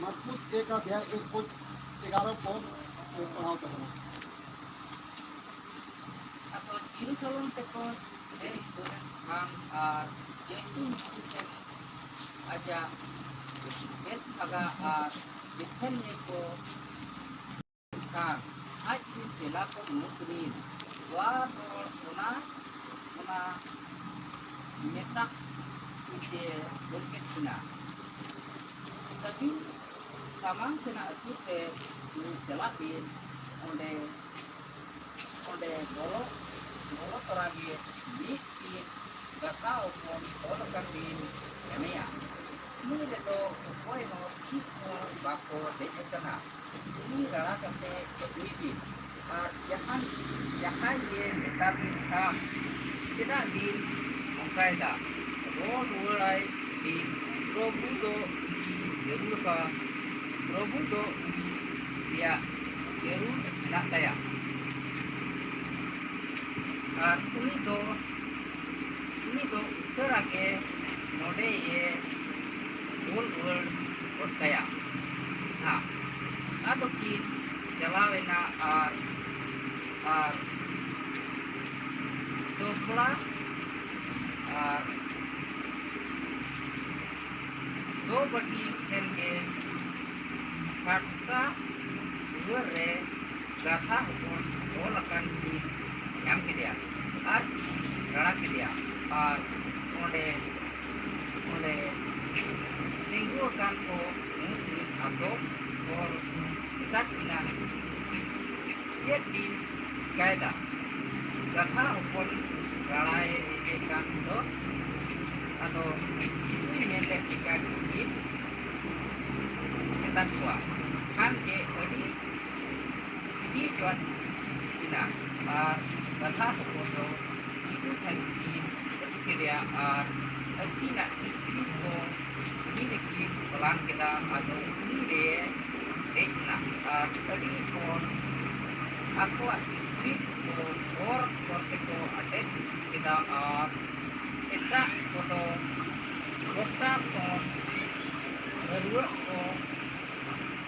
मरकुस 1:1-11 पद पढ़ाओ तबना atau Yerusalem teko sen hang yaitu sen aja bet aga beten ko kan aja sila ko muslim wa ona metak ide berket kena tapi tamang kena itu te jelasin onde bolo toragi bikin gak tahu pun bolo kan din ya ini itu koi mau kismu bako dek kena ini rara kate bibi jahan ye metabi kam tidak din ongkaida mulai di Robudo Yeruka Robudo dia Yeru nak saya ini to serage node ye ul kaya nah atau ki jalawena topla दो बटी के kata ure gata hukun olakan di yang dia ar rara dia ar onde minggu akan ko muslim atau or kita kina jadi kaida gata hukun rara ini kan to atau itu nyelek ikan ini kita tua kan ke ini jual tidak kata foto itu kan ini dia tidak itu ini pelan kita atau ini dia nak tadi pun aku ini or itu ada kita kita foto kota pun berdua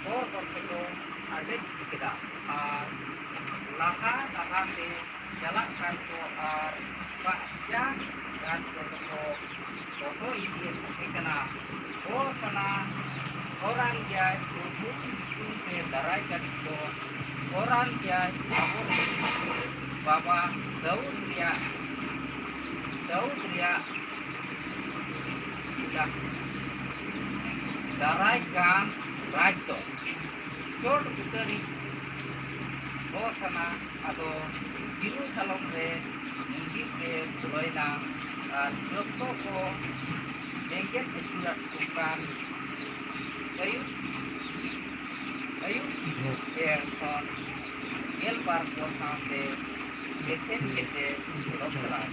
or itu ada kita laha se jalankan ke Pak dan foto ini kena sana orang dia itu darai itu orang dia bahwa Daud dia sudah daraikan rajo Jod Puteri sana atau Yerusalem mungkin Loina Joko Mungkin sudah bukan kayu Erson Elbar sampai Beten dokteran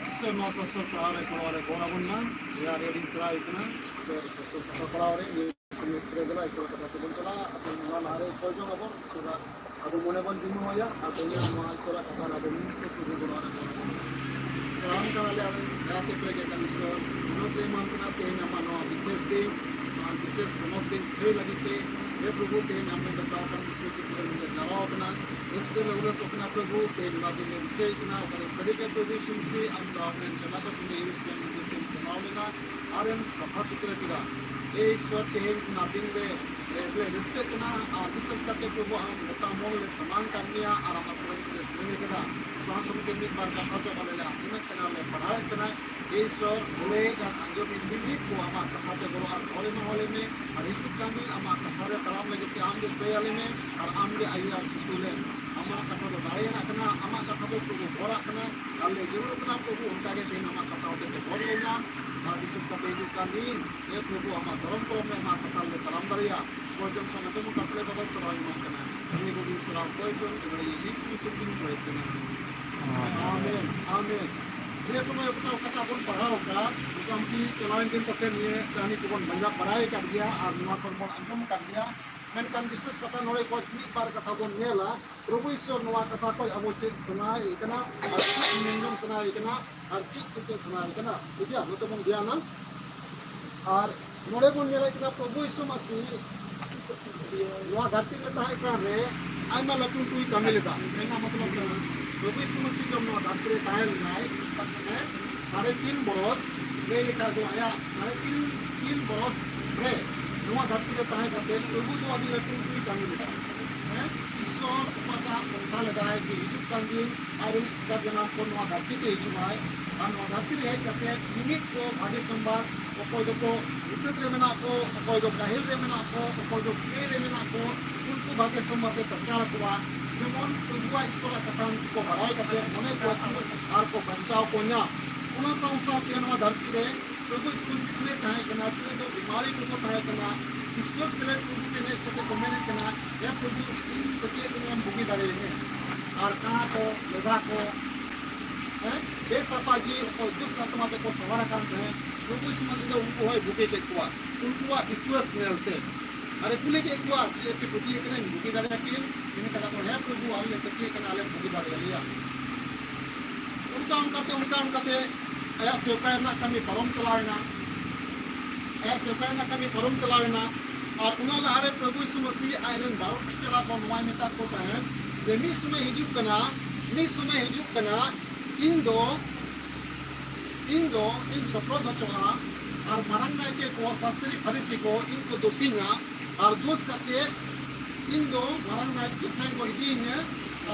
इससे मौसम पर पढ़ा रहे बोरा बुनना या raiding सरा इतना तो पढ़ा रहे ये प्रेगला इसको पता से बोल चला अपन नाल हारे कोई जो खबर सुरा अब मोने बन जिम्मे हो या अब ये माल सुरा कथा ना बनी तो तुझे बोला रहे सलाम का ले राते प्रेगे का मिशन नोते मानना के नमनो विशेष दिन विशेष समोते थे लगी थे ये प्रभु के नाम में बताओ कर विशेष के लिए जवाब ना इसके लिए अपना प्रभु के नाम में विषय इतना और सभी के प्रोविजन से हम आपने चला तो तुम्हें इसके लिए चुनाव लेना आरएन सभा चित्र किया ये ईश्वर के नादिन में रिस्क इतना विशेष करके प्रभु हम मोटा मोल समान करनिया और हम अपने श्रेणी के ना सांसद के बीच बार का खर्च वाले ना इन्हें करना में पढ़ाई करना ईश्वर बोले जो बिंदी को हमारा कथा के बोलो और होले में और इस कमी हमारा कथा के कलाम में जो आम के सयाले में और आम के आयु सुतुले हमारा कथा तो दाए ना करना हमारा कथा तो प्रभु बोरा करना अल्ले जरूर करना प्रभु उनका के दिन हमारा कथा होते थे बोल लेना और विशेष करके इस कमी ये प्रभु हमारा धर्म को में हमारा कथा ले कलाम दरिया कोई जन को नतम कथले बदल सराय मान करना ये को भी सराय कोई जन ये यीशु की तुम को करना आमीन आमीन ये समय अपना कथा बन पढ़ाओ का हम की चलाएं दिन पसे ये कहानी को बन बंजा पढ़ाई कर दिया और निवास पर बन अंकम कर दिया मेनकान विशेष कथा नोड़े को एक बार कथा बन नेला प्रभु ईश्वर नवा कथा को अब चेक सुनाए इतना और चेक नियम सुनाए इतना और चेक चेक सुनाए इतना ठीक है तो बन दिया ना और नोड़े बन नेला प्रभु यीशु मसीह नोआ धरती रे ताहे कान रे आयमा लटू टुई कमी लेदा एना मतलब कना प्रभु यीशु मसीह जो नोआ धरती रे ताहे लेनाय 3.5 बरस ले लेखा जो आया 3.5 बरस रे नोआ धरती रे ताहे कते प्रभु दो आदि लटू टुई कमी लेदा ईश्वर पता पंथा लगाए कि हिजुक कान दिन आरो इसका जन्म को नोआ धरती ते हिजुमाय और नोआ धरती रे कते मिनिट को भागे संबार अकोय दो उतत रे मेना को अकोय दो काहिल रे मेना को अकोय दो के रे मेना को उनको भागे संबार ते प्रचार कुआ जेमन प्रभु ईश्वर कथा को बड़ाई कते मने को आर को बचाव को ना उना संसा के नोआ धरती रे प्रभु स्कूल सिखले ताहे कना तो बीमारी को ताहे कना ईश्वर से प्रभु के ने कते कमेने कना या प्रभु इन कते दुनिया भूगी दारे है और कना को लगा को बेसपा जी और दुष्ट आत्मा को सवार काम है प्रभु यीशु मसीह ने उनको है भूखे के कुआ उनको विश्वास मिलते अरे कुले के कुआ जे के प्रति के भूगी दारे के इन कना को है प्रभु आले कते कना आले भूगी दारे लिया उनका आया सेवकाय ना कमी परम चलावेना आया सेवकाय ना कमी परम चलावेना और उना लारे प्रभु यीशु मसीह आयरन बारो के चला को नोय मेता को कहे जे मी समय हिजुक कना इन सप्रोध चला और मारंग नाय के को शास्त्री फरीसी को इनको दोषीना और दोष करके इन दो मारंग नाय के थे को इदीने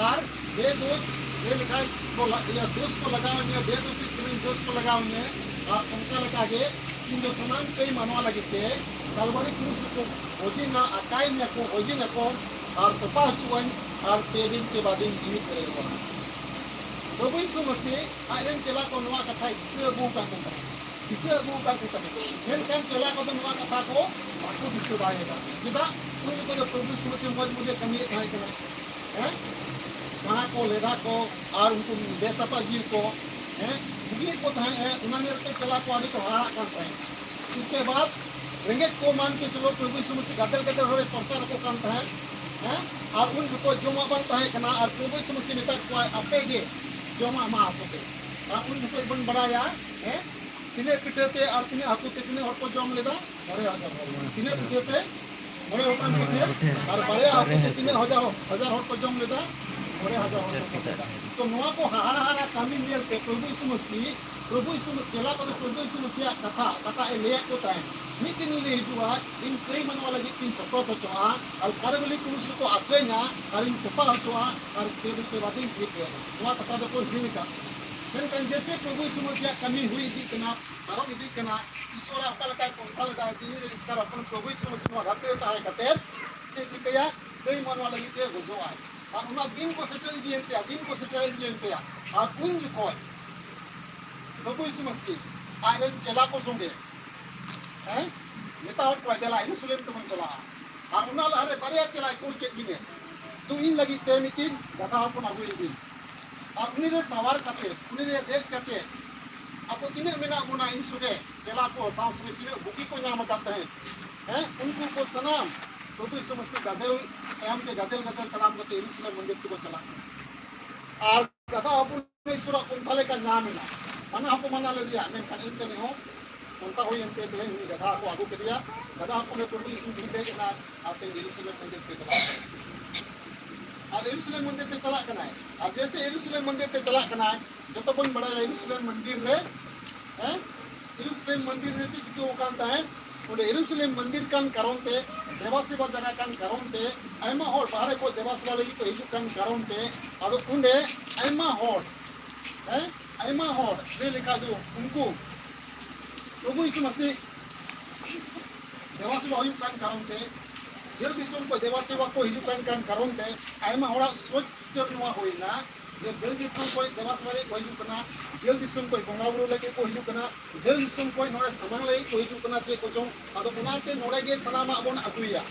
और बे दोष ये लिखा को या दोष को लगावने बे दोषी के दोष को लगावने और उनका लगा के इन दो समान कई मानवा लगे थे कलवरी क्रूस को ओजिना अकाई ने को ओजिना को और तपा चुवन और पेदिन के बाद इन जीवित करेगा प्रभु यीशु मसीह आयरन चला को नवा कथा इसे अबू का मेन कान चला को नवा कथा को बाकू विश्व आएगा जिदा उनको जो प्रभु यीशु मसीह मुझे कमी है हैं कना को लेदा को और उनको बेसपा जील को हैं बुगी को थाए है उन्होंने के चला को आदि को हरा कर पाए इसके बाद रेंगेज को मान के चलो प्रभु यीशु मसीह गदल होरे प्रचार को काम है हैं और उन को जमा बनता है कना और प्रभु यीशु मसीह ने तक को अपेगे जमा मा आपके और उन को बन बढ़ाया हैं तिने पिटेते और तिने हाकु तिने हट को जम लेदा बड़े हजार तिने पिटेते बड़े होतन पिटे और बड़े हाकु तिने हजार हट को जम लेदा बड़े हजार तो नोआ को हारा कमी मिलते प्रभु यीशु मसीह चला को प्रभु यीशु मसीह कथा ले को ताए मितिन ले हिजुआ इन कई मनवा लगी तीन सप्रोत होचोआ और करबली क्रूस को आकेना और इन तपा होचोआ और के बाद इन ठीक है नोआ कथा दो को हिमिका मेनकान जैसे प्रभु यीशु मसीह कमी हुई दी कना पारो इदी कना ईश्वर अपल का कोंथल दा तिनी रे इसका अपन प्रभु यीशु मसीह घाटे ताए कतेर से चिकया कई मनवा लगी के गुजोआ और उना दिन को सेटल दिए और कुंज को प्रभु यीशु मसीह आयरन चला को संगे हैं नेता और को देला यरूशलेम तो मन चला और उना लारे बारिया चला कोन के दिने तो इन लगी ते मीटिंग गधा अपन आगुई दिन और उनी रे सवार करते उनी रे देख करते आपको तिने मेना गुना इन सुगे चला को साउस में तिने बुकी को नाम करते हैं उनको को सलाम प्रभु यीशु मसीह गधे हम के गधे तनाम करते यरूशलेम मंदिर से को चला और गधा अपन ईश्वर कुंथले का नाम है मना हमको मना ले दिया मैं खाने पे नहीं हूं कुंता हुई इनके थे गधा को आगू कर दिया गधा अपने प्रभु यीशु मसीह के नाम आते यरूशलेम मंदिर पे चला और यरूशलेम मंदिर पे चला करना है और जैसे यरूशलेम मंदिर पे चला करना है जो तो बन बड़ा यरूशलेम मंदिर रे हैं यरूशलेम मंदिर रे चीज के ओकांता है उन्हें यरूशलेम मंदिर कान करोंते देवासेवा जगह कान करोंते आयमा होड़ बाहर को देवासेवा लगी तो हिजु कान करोंते और उन्हें आयमा होड़ हैं आयमा होड़ ये लिखा जो उनको प्रभु यीशु मसीह देवासेवा हुई कान करोंते जेल दिसुम को देवासेवा को हिजु कान करोंते आयमा होड़ा सोच चरनवा होइना जे जेल दिसुम को देवासेवा को हिजु कना जेल दिसुम को बंगा बुरु लगे को हिजु कना जेल दिसुम को नोरे समांग लगे को हिजु कना चे को जों आदो बुनाते नोरे गे सलामा बोन अगुया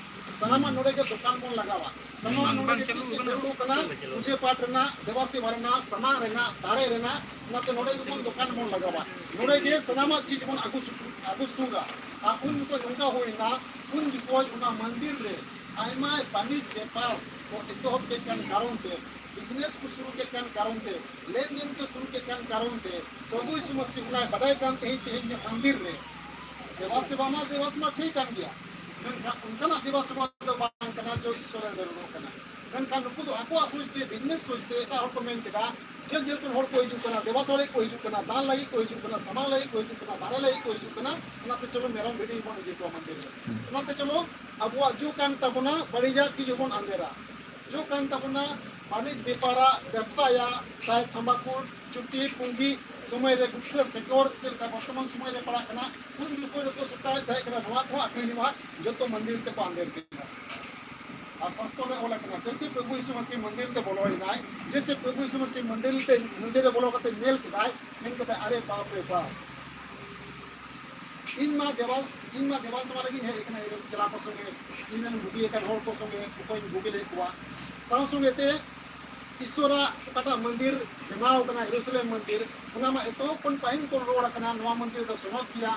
सलामा नोरे गे दुकान बोन लगावा सलामा नोरे गे चीज जरूर कना पूजे पाठ रेना देवासेवा रेना समा रेना दाड़े रेना नाते नोरे गे बोन दुकान बोन लगावा नोरे गे सलामा चीज बोन अगु सुगा आ उन को नंका होइना उन को उना मंदिर रे आयमा बानिज व्यापार को इतोहब के कारण थे बिजनेस को शुरू के कारण थे लेन देन को शुरू के कारण थे प्रभु यीशु मसीह ना बड़ाई कान ते मंदिर रे Dewa Seba ठीक kan dia. Menkan uncana Dewa Seba do bang kana jo isore daru kana. Menkan nuku do aku asujte business sujte eta hor ko men keda. Jel jel kun hor ko hiju kana Dewa Sole ko hiju kana dan lagi ko hiju kana sama lagi ko hiju kana bare lagi ko hiju kana. Onate chalo meram bedi bon hiju ko mandir. Onate chalo abuwa ju kan tabuna badi jati jobon andera. Ju kan tabuna Manis Bipara, ব্যবসায়া, Sai Thambakul, Chuti, Pungi, समय रे गुप्त secure चल का वर्तमान समय रे पड़ा कना कुन को जो सुता है कना नवा को अखनी मा जो तो मंदिर के पांदेर के और संस्थो में ओला कना जैसे प्रभु यीशु मसीह मंदिर ते बोलो नाय जैसे प्रभु यीशु मसीह मंदिर रे बोलो कते नेल के गाय नेल के अरे बाप रे बाप इन मा देवाल समालगी है एकना जला को संगे इनन गुबी एक होल को संगे कोई गुबी ले कुआ संगे ते ईश्वरा कटा मंदिर बनाव कना यरूशलेम मंदिर उनामा एतो पन पाइन को रोड कना नवा मंदिर दो सुनो किया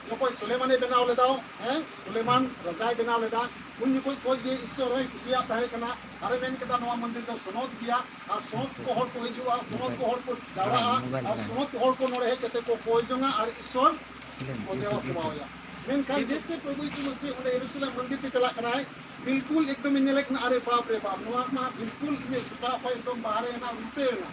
जो कोई सुलेमाने बनाव ले दाओ हैं सुलेमान रजाई बनाव ले दा उन कोई ये ईश्वर है किसिया ताहे कना अरे मेन के दा नवा मंदिर दो सुनो किया आ सोत को होल को हिजुआ सोत को होल को जावा आ सोत को होल को नोरे केते को पोजंगा और ईश्वर को देवा सेवाया मेन का जैसे प्रभु यीशु मसीह उन्हें यरूशलेम मंदिर ते चला कना है बिल्कुल एकदम इन लेकिन अरे बाप रे बाप नवा मा बिल्कुल इन सुता पे एकदम बाहर है ना उल्टे ना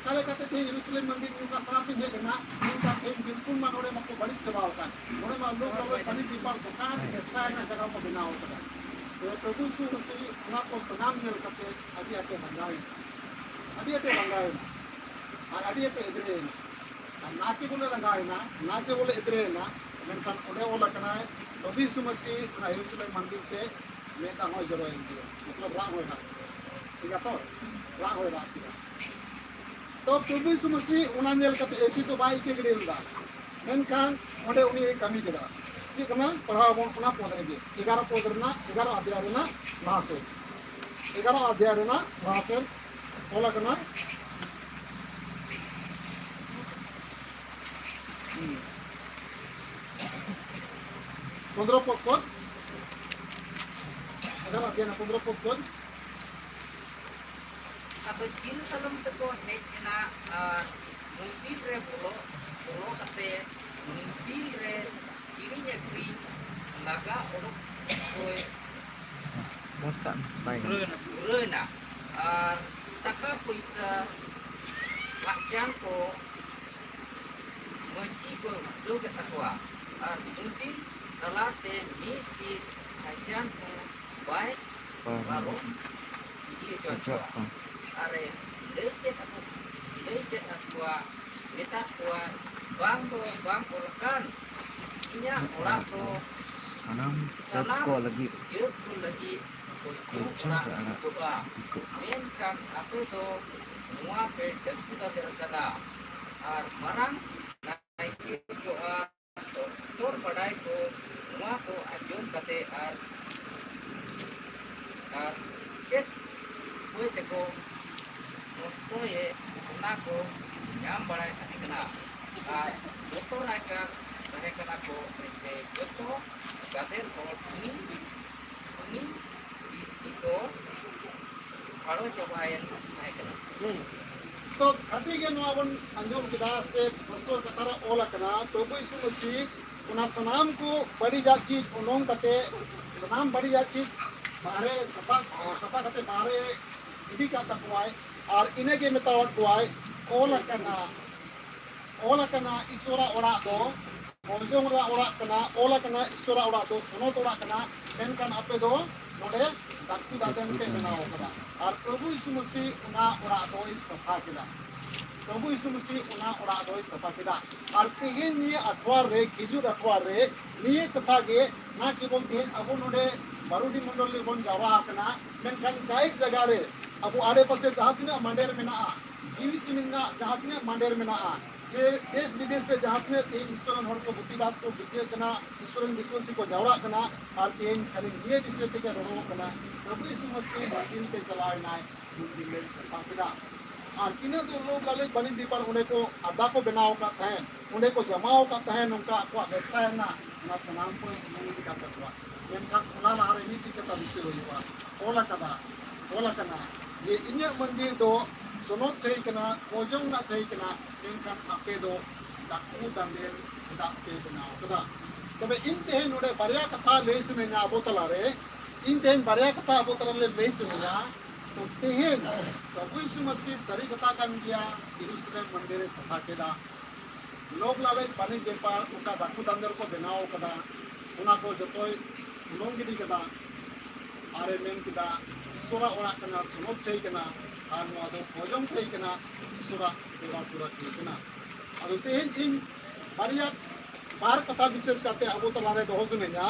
काले कहते थे यरूशलेम मंदिर उनका साथ ही लेना उनका एक बिल्कुल मा नोरे मको बड़ी सवाल का नोरे मा लोग बड़ी दीपार दुकान व्यवसाय ना जगह को बिना होता है तो प्रभु यीशु मसीह ना को सलाम मिल करते अभी आते बंगाई और अभी आते इधरे ना के बोले रंगाई ना के बोले इधरे ना मेनखान ओडे ओला कना है प्रभु यीशु मसीह ना यरूशलेम मंदिर पे मेता हो जरो मतलब राग होगा ठीक है तो राग होगा तो प्रभु यीशु मसीह उना नेल कते एसी तो बाई के गिरेलदा मेनखान ओडे उनी कमी केदा ठीक है ना पढ़ाव बोन उना पोदरे के 11 पोदरना 11 अध्याय रेना लासे 11 अध्याय रेना लासे ओला कना पंद्रह पद अगर आप ना 15 पद Atau Jerusalem teko hejna mungkin re bolo kate mungkin re kirinya kri laga orok koe Botan baik. Rena taka puisa lakjang ko meski ko do ketakwa mungkin salate misi hajang ko baik lalu ini cocok are lecet aku kita tua bang lekan inya ora to Sanam coko lagi. yuk lagi Cocok anak. coba men kan apa to semua pe sudah terkena ar marang naik itu tor badai ko semua ko ajun kate ar ket koe teko koe nako nyam badai kate kena joto naika kare kena ko joto gader ko ini itu kalau cobain naik kena तो घटी के नवावन अंजुम किदा से सस्तोर कतारा ओला कना प्रभु यीशु मसीह उना सनाम को बड़ी जाची उनों कते सनाम बड़ी जाची बारे सफा कते बारे इदी का तकवाय और इने के मेतावट कुआय ओला कना ईश्वरा ओरा दो मोजों ओरा कना ओला कना ईश्वरा ओरा दो सुनो ओरा कना मेनकान आपे दो नोडे दास्ती दादन के बनाओ कना और प्रभु यीशु मसीह उना ओरा दोई सफा किदा प्रभु यीशु मसीह उना ओरा दोई सफा किदा और तेगे निये अठवार रे किजुर अठवार रे निये कथा गे ना केवल ते अबो नोडे बारुडी मंडल ले बोन जावा कना मेनखान काइक जगह रे अबो आड़े पासे जहां तिना मंडेर मेना जीवी सिमिना जहां तिना मंडेर मेना से देश विदेश से जहां तिना ते ईश्वरन हर को बुद्धिदास को विजय कना ईश्वरन विश्वासी को जावरा कना और तेन खाली निये विषय ते के रोरो कना प्रभु यीशु मसीह मंदिर से चलाए नाय मंदिर में सफा किदा और तीन दो लोग वाले बनी दीपर उन्हें को अड्डा को बनाओ का है उन्हें को जमाओ का है उनका को व्यवसाय ना ना सनाम को नहीं दिखा सकता इनका खुला लारे नीति के तरीके होइबा ओला कना ये इन्या मंदिर दो सुनो चाहिए कना ओजों ना चाहिए कना इनका आपे दो दाकू दंदेर ᱪᱮᱫᱟᱜ ᱯᱮ ᱵᱮᱱᱟᱣ ᱠᱟᱫᱟ ᱛᱚᱵᱮ ᱤᱧ ᱛᱮᱦᱮᱧ ᱱᱚᱰᱮ ᱵᱟᱨᱭᱟ ᱠᱟᱛᱷᱟ ᱞᱟᱹᱭ ᱥᱟᱱᱟᱧᱟ ᱟᱵᱚ ᱛᱟᱞᱟᱨᱮ ᱤᱧ ᱛᱮᱦᱮᱧ ᱵᱟᱨᱭᱟ ᱠᱟᱛᱷᱟ ᱟᱵᱚ ᱛᱟᱞᱟᱨᱮ ᱞᱟᱹᱭ ᱥᱟᱱᱟᱧᱟ तो तेहेन प्रभु यीशु मसीह सारी कथा कान गया यरूशलेम मंदिर सफा केदा लोग लाले पानी बेपार उनका बाकू दांदर को बनाव कदा उना को जतोय उलोंग गिडी कदा आरे मेन कदा ईश्वरा ओड़ा कना सुनोब थई कना आर नोआ दो भोजन थई कना ईश्वरा देवा सुरा थई कना अदो तेहेन इन बारिया बार कथा विशेष करते अबो तलारे दोहो सनेया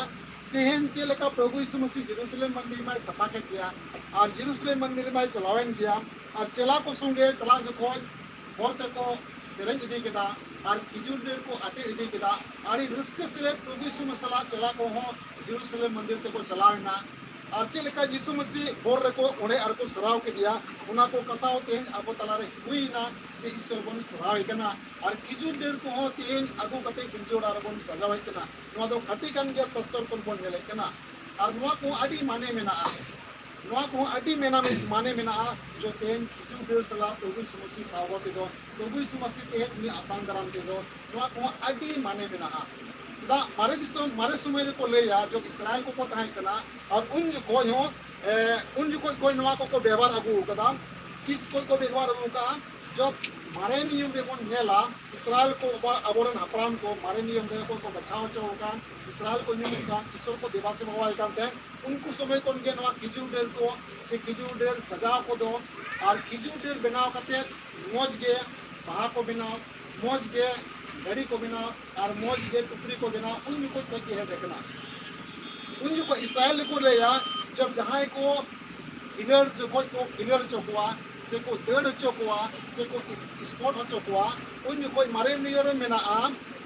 तेहेन चेलेका प्रभु यीशु मसीह जेरूशलेम मंदिर में सफा के किया और जेरूशलेम मंदिर में चलावेन किया और चला को संगे चला जखोज होते को सेरेंज इदी केदा और खिजूर डेर को आटे इदी केदा और रस्के से प्रभु यीशु मसीह चला को हो जेरूशलेम मंदिर ते को चलावेना और चेलेका यीशु मसीह बोर रे को ओडे आर को सराव के दिया उना को कथाओ तेहेन अबो तलारे हुईना से ईश्वर बन सराव कना और खिजूर डेर को हो तेहेन अगो कते खिजूर आर बन सजाव कना नोआ दो खटी कान गया सस्तर को बन नेले कना और नोआ को आडी माने मेना नोआ को आडी मेना माने मेना जो तेहेन खिजूर डेर सला प्रभु यीशु मसीह सावते दो प्रभु यीशु मसीह तेहेन नि आतान दराम ते दो नोआ को आडी माने मेना दा मारे दिसो मारे समय को लेया जो इस्राएल को ताहे कना और उन जो कोई हो उन जो कोई नोआ को व्यवहार अगु कदा किस को व्यवहार अगु का जब मारे नियम रे बन नेला इस्राएल को अबोरन हपराम को मारे नियम रे को बचाव चौका इस्राएल को नियम का ईश्वर को देवा से भवाई कांते उनको समय को उनके नोआ खिजूर डेर को से खिजूर डेर सजा को दो और खिजूर डेर बनाव कते मोज गे बाहा को बनाव मोज गे घड़ी को बनाव और मोज गे टुकड़ी को बनाव उन को के है देखना उन जो को इस्राएल को ले या जब जहां को किलर जो को किलर चोकवा से को डेढ़ चोकवा से को स्पॉट चोकवा उन जो कोई मारे नियर मेना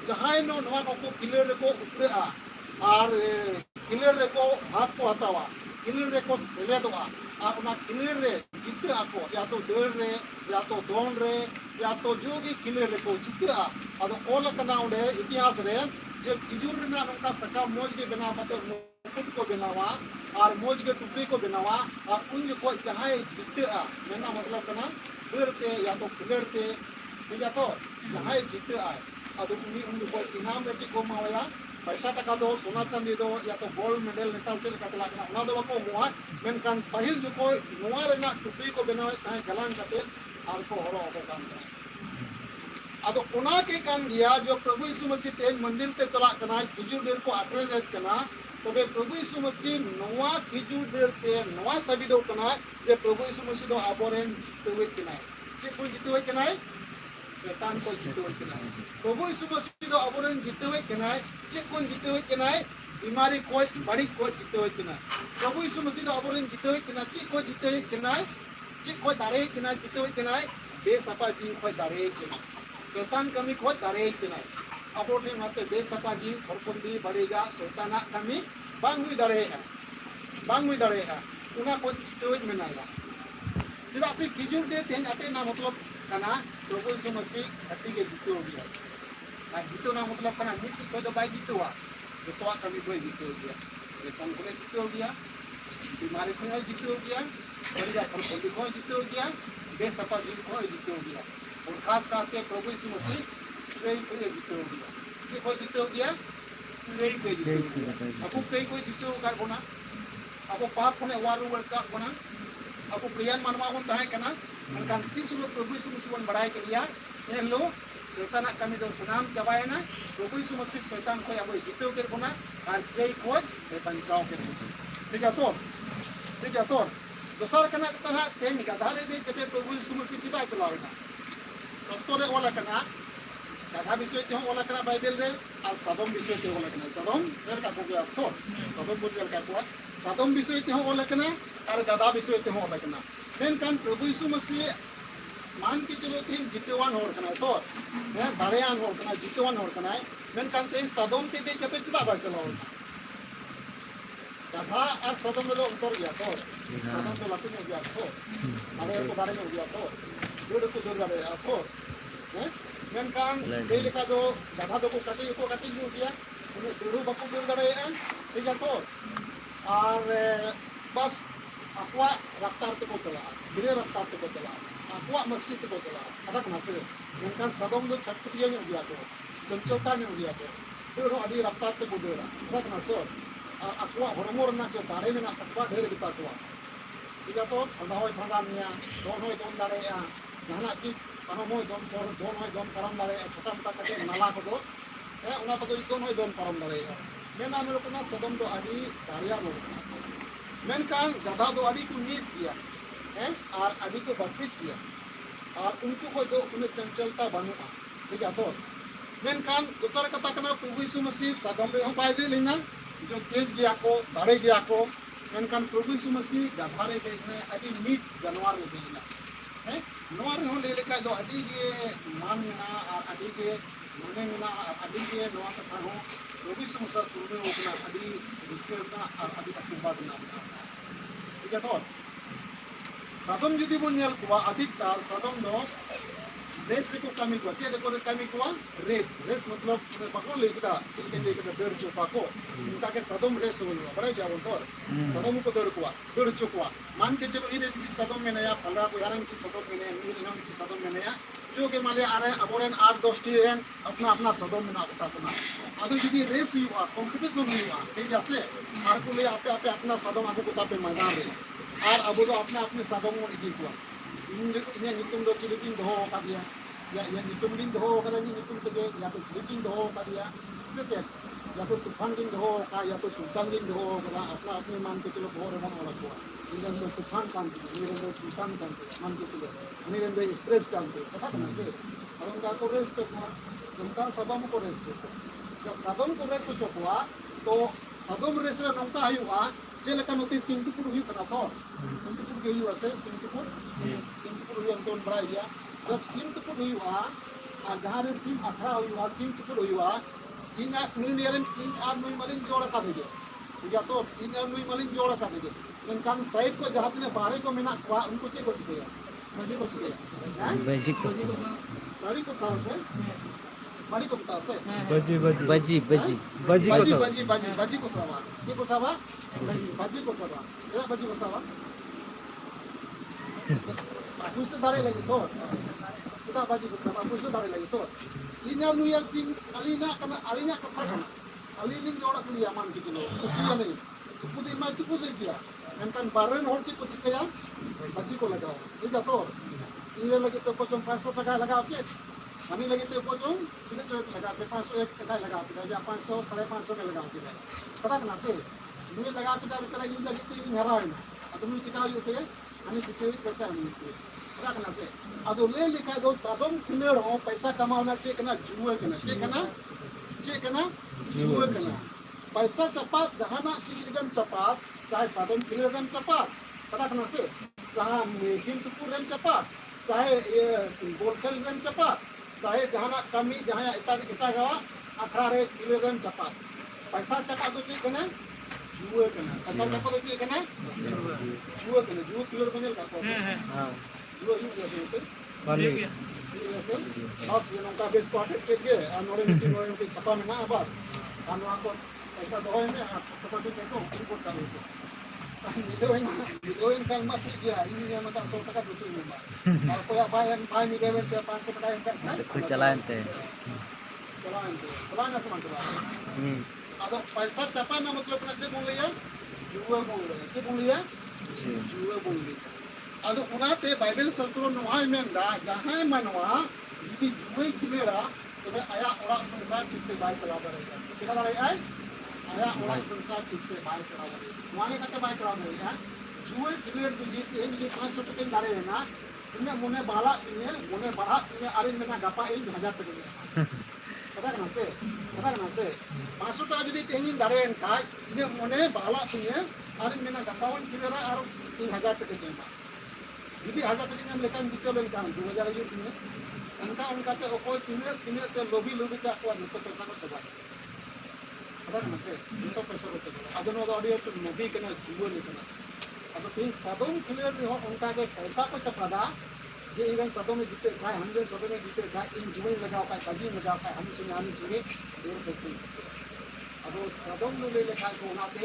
जहां नो नवा को किलर को ऊपर और किलर को हाथ को हटावा किलर को सेलेदवा और उना किलर रे जिते आको या तो डेढ़ रे या तो दोन रे या तो जो भी किलर को जिते अदो ओल कना उडे इतिहास रे जे खिजूर ना नका सका मोज के बना मते मुकुट को बनावा और मोज के टुकड़ी को बनावा और उन को जहां जिते मेना मतलब कना डेढ़ ते या तो किलर ते या तो जहां जिते अदो उन को इनाम रे को मावया पैसा टका दो सोना चांदी दो या तो गोल्ड मेडल नेताल चल का चला ना दो को मुआ मेनकान पहिल जो को नुआ रेना टुकड़ी को बनावे ताहे गलान काते आर को हरो हो कान अदो उना के कान गया जो प्रभु यीशु मसीह तेज मंदिर ते चला कना खिजूर डेर को आट्रे दे कना तबे प्रभु यीशु मसीह नुआ खिजूर डेर ते नुआ सभी दो कना जे प्रभु यीशु मसीह दो आबोरेन जितवे कना जे कोई जितवे कना शैतान को जितवे कना प्रभु यीशु मसीह दो आबोरेन जितवे कना जे कोन जितवे कना बीमारी कोई बड़ी कोई जितवे कना प्रभु यीशु मसीह दो आबोरेन जितवे कना जे कोई जितवे कना जे कोई दारे कना जितवे कना बेसपा जी कोई दारे कना शैतान कमी कोई दारे कना अबोटे माते बेसपा जी खरपंदी बड़ेगा शैताना कमी बांगुई दारे उना को जितवे मेनाया चेदा से खिजूर दे तेज आटे ना मतलब कना प्रभु यीशु मसीह हटी के जितो गया और जितो ना मतलब कना मिट्टी को तो बाई जितोआ जितोआ कमी कोई जितो गया शैतान को जितो गया बीमारी को जितो गया बड़ेगा खरपंदी को जितो गया बेसपा जी को जितो गया और खास करके प्रभु यीशु मसीह कई कोई जितो गया जे कोई जितो गया कई कोई जितो गया आपको कई कोई जितो कर बोना आपको पाप होने वारू वर्का बोना आपको प्रियन मानवा बन ताहे कना मनकान तीस लोग प्रभु यीशु मसीह बन बढ़ाई के लिया ये लो शैतान कमी दो सुनाम चबायना प्रभु यीशु मसीह शैतान को अब जितो के बोना और कई कोई बचाव के ठीक है तो दोसर कना तरह ते निकादा दे जते प्रभु यीशु मसीह चिता चलावेना सस्तोरे ओला कना गाधा विषय ते ओला कना बाइबल रे और सदम विषय ते ओला कना सदम जल का को तो सदम को जल का को सदम विषय ते ओला कना और गाधा विषय ते ओला कना मेनकान प्रभु यीशु मसीह मान के चलो तीन जितेवान होर कना तो है दाड़ेयान होर कना जितेवान होर कना मेनकान ते सदम ते दे जते चिता बा चलाओ गाधा और सदम लो उतर गया तो सदम तो लातू में गया तो अरे को दाड़े में गया तो जोड़ को जोड़ गया तो हैं मेनकान दे लेका दो गाधा दो को काटी जो गया उन्हें जोड़ो बाकू जोड़ दरे ठीक है तो और बस aqua रफ्तार ते को चला धीरे रफ्तार ते को चला aqua मस्ती ते को चला अदक नसरे मेनकान सदम दो छटपटिया में गया तो चंचलता ᱧᱚᱜ ᱜᱮᱭᱟ ᱠᱚ ᱫᱟᱹᱲ ᱦᱚᱸ ᱟᱹᱰᱤ ᱨᱟᱯᱛᱟᱨ ᱛᱮᱠᱚ ᱫᱟᱹᱲᱟ ᱪᱮᱫᱟᱜ ᱠᱟᱱᱟ ᱥᱚᱨ ᱟᱠᱚᱣᱟᱜ ᱦᱚᱲᱢᱚ ᱨᱮᱱᱟᱜ ᱡᱮ ᱫᱟᱲᱮ ᱢᱮᱱᱟᱜ ᱛᱟᱠᱚᱣᱟ ᱰᱷᱮᱨ ᱜᱮᱛᱟ ᱠᱚᱣᱟ ᱴᱷᱤᱠ ᱟᱛᱚ ᱯᱷᱟᱸᱫᱟ ᱦᱚᱸᱭ ᱯᱷᱟᱸᱫᱟ ᱢᱮᱭᱟ ᱫᱚᱱ ᱦᱚᱸᱭ ᱫᱚᱱ ᱫᱟᱲᱮᱭᱟᱜᱼᱟ ᱡᱟᱦᱟᱱᱟᱜ ᱪᱤᱡ ᱯᱟᱨᱚᱢ ᱦᱚᱸᱭ ᱫᱚᱱ ᱦᱚᱸᱭ ᱫᱚᱱ ᱯᱟᱨᱚᱢ ᱫᱟᱲᱮᱭᱟᱜᱼᱟ ᱪᱷᱳᱴᱟ ᱢᱳᱴᱟ ᱠᱟᱛᱮ ᱱᱟᱞᱟ ᱠᱚᱫᱚ ᱚᱱᱟ ᱠᱚᱫᱚ ᱫᱚᱱ ᱦᱚᱸᱭ ᱫᱚᱱ ᱯᱟᱨᱚᱢ ᱫᱟᱲᱮᱭᱟᱜᱼᱟ ᱢᱮᱱᱟ ᱢᱮᱱᱚᱜ ᱠᱟᱱᱟ ᱥᱟᱫᱚᱢ ᱫᱚ ᱟᱹᱰᱤ ᱫᱟᱲᱮᱭᱟᱱ ᱦᱚᱲ ᱠᱟᱱᱟ ᱢᱮᱱᱠᱷᱟᱱ ᱜᱟᱫᱟ ᱫᱚ ᱟᱹᱰᱤ ᱠᱚ ᱱᱤᱪ ᱜᱮᱭᱟ ᱟᱨ ᱟᱹᱰᱤ ᱠᱚ ᱵᱟᱹᱲᱛᱤ ᱜᱮᱭᱟ ᱟᱨ ᱩᱱᱠᱩ ᱠᱷᱚᱡ ᱫᱚ ᱩᱱᱟᱹᱜ ᱪᱚᱧᱪᱚᱞता ᱵᱟᱹᱱᱩᱜᱼᱟ ᱴᱷᱤᱠ ᱟᱛᱚ ᱢᱮᱱᱠᱷᱟन ᱫᱚᱥᱟᱨ ᱠᱟᱛᱷᱟ ᱠᱟᱱᱟ ᱯᱨᱚभु ᱭᱤᱥᱩ ᱢᱟᱹᱥᱤᱦ ᱥᱟᱫᱚᱢ ᱨᱮᱦᱚᱸ ᱵᱟᱭ ᱫᱮᱡ ᱞᱮᱱᱟ जो तेज गया को दाड़े गया को मेनकान प्रभु यीशु मसीह गधा रे देख में अभी नीच जानवर रे देना है नोआ रे हों ले लेका दो अभी के मान मेना और अभी के मने मेना और अभी के नोआ कथा हो प्रभु यीशु मसीह तुरने उतना अभी इसके उतना और अभी आशीर्वाद ना ठीक है तो सादम जुदी बोल नेल को अधिकता सादम दो रेस रे को कमी को चेक को कमी को रेस मतलब बाको लेकिदा इनके लेकिदा दर चुपा को इनका के सदम रेस हो बड़ा जा बोल तो सदम को दर चुपा मान के चलो इने की सदम में नया फला को यारन की सदम में नया नील इनाम की सदम में नया जो के माले आ रहे अबोरेन 8-10 टी रेन अपना अपना सदम में ना होता अपना अदु जुदी रेस हुआ कंपटीशन हुआ ठीक है मार को ले आपे आपे अपना सदम आगु को तापे मैदान रे और अब तो अपने अपने सदम में इदी को इन्हें नितुम दो चिलिटिंग दो का दिया या नितुम दिन दो का दिया नितुम के या तो चिलिटिंग दो का दिया से या तो तूफान दिन दो का या तो सुल्तान दिन दो का अपना अपने मान के चलो बहुत रमन वाला को इन्हें तो तूफान काम के इन्हें तो सुल्तान काम के मान के चलो इन्हें तो एक्सप्रेस काम के पता है ना से और उनका को रेस्ट को उनका सदम को रेस्ट जब सदम को रेस्ट चुकवा तो सदम रेस्ट रे नंका हुआ चेलका नोते सिंगपुर हुई कना तो सिंगपुर के हुआ से सिंगपुर हुई अंतोन बड़ा गया जब सिंगपुर हुई हुआ और जहां रे सिंग 18 हुआ सिंगपुर हुआ इना नुई नेरन इन आ नुई मलिन जोड़ का देगे ठीक है तो इन आ नुई मलिन जोड़ का देगे मेनकान साइड को जहां तने बाहर को मेना को उनको चे को सिया मजे को सिया बेसिक को बारी को साल से बारी को बता से बजी को तो बाजी को सवा ये को सवा बाजी को सवा ये बाजी को सवा कुछ दारे लगी तो kita baji ko sama kuso dare lagi to inya nuyal sing alina kata kana alinin jora kili aman gitu loh kusiya nahi pudi mai tu pudi dia menkan baran hor ci kusi kaya baji ko lagao ठीक है तो ये लगे तो पचम 500 टका लगा के हमें लगे तो पचम इने चोट लगा के 501 टका लगा के या 500 550 में लगा के पता कना से मुझे लगा के बेचारा ये लगे तो हरा है ना अब मुझे चिका होते हमें कितने पैसा हमें पता कना से अदो ले लिखा दो सादम क्लियर हो पैसा कमाना चाहिए कना जुए कना जुए कना पैसा चपात जहाना किगम चपात चाहे सादम क्लियर रम चपात पता कना से चाहे मेसिन तुपुर रम चपात चाहे ये बोलखल रम चपात चाहे जहाना कमी जहां इता गवा 18 रे क्लियर रम चपात पैसा चपात तो चाहिए कना जुए कना पैसा चपात तो चाहिए कना जुए क्लियर बनेल का हां जुए ही जैसे वाली बस ये नौका बेस को हटे के नोरे में छपा में ना बस हम आपको ऐसा दो है ना फोटो के को रिपोर्ट कर दो मिलोइन kan mati dia ini yang mata 100 टका दूसरी में और कोई भाई मिलेवे 500 टका इनकम कोई चलान ते चलाना समान चला अब पैसा छपा ना मतलब अपना से बोल लिया जुआ बोल लिया जुआ बोल लिया ಅದು ಉನಾತೆ ಬೈಬಲ್ ಶಾಸ್ತ್ರ ನೋಹಾಯ ಮೆಂದ ಜಹಾಯ मनवा यदि जुए खिलेरा तबे आया ओरा संसार किते बाय चला रहेगा कितना रहेगा आया ओरा संसार किते बाय चला रहेगा वाले कते बाय चला रहेगा जुए खिलेर जो जीते हैं ये 500 टके दारे है ना इने मोने बाला इने मोने बढ़ा इने आरे मेना गपा 1000 टके पता करना से 500 टका यदि तेनी दारे है का इने मोने बाला इने आरे मेना गपा 1 खिलेरा और 3000 टके देना jadi harga tadi yang mereka jika mereka 2000 ringgit ini उनका तो कोई तिने ते लोभी का कुआ तो पैसा को चबा पता है से तो पैसा को चबा अदनो तो ऑडियो तो लोभी के ना जुए लेना अब तीन सदम क्लियर हो उनका के पैसा को चपादा जे इवन सदम में जीते भाई 100 सदम में जीते भाई इन जुए लगाओ का बाजी लगाओ का हम सुने देर पैसे अब सदम ले लेखा को ना से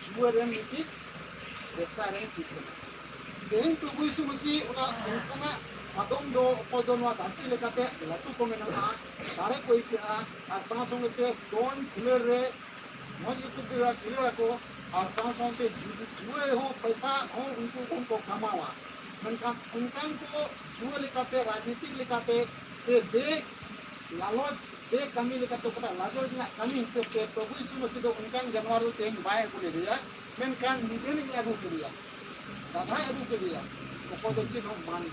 जुए रेन नीति व्यवसाय रेन चीज देन प्रभु यीशु मसीह उनका सादम दो अकोय दो नवा धरती लेकाते लाटू को मेना दारे को इकआ और सा संगते दोन खिलेर रे मज को दिरा खिलेर को और सा संगते जुए हो पैसा हो उनको कमावा मेनखान उनकान को जुए लेकाते राजनीतिक लेकाते से बे लालच बे कमी लेकाते कटा लाजो ना कमी हिसाब के प्रभु यीशु मसीह दो उनकान जानवर दो तेन बाय को ले दिया मेनखान निगन अगू के दिया दादा अगू के दिया को दो चिन्ह मान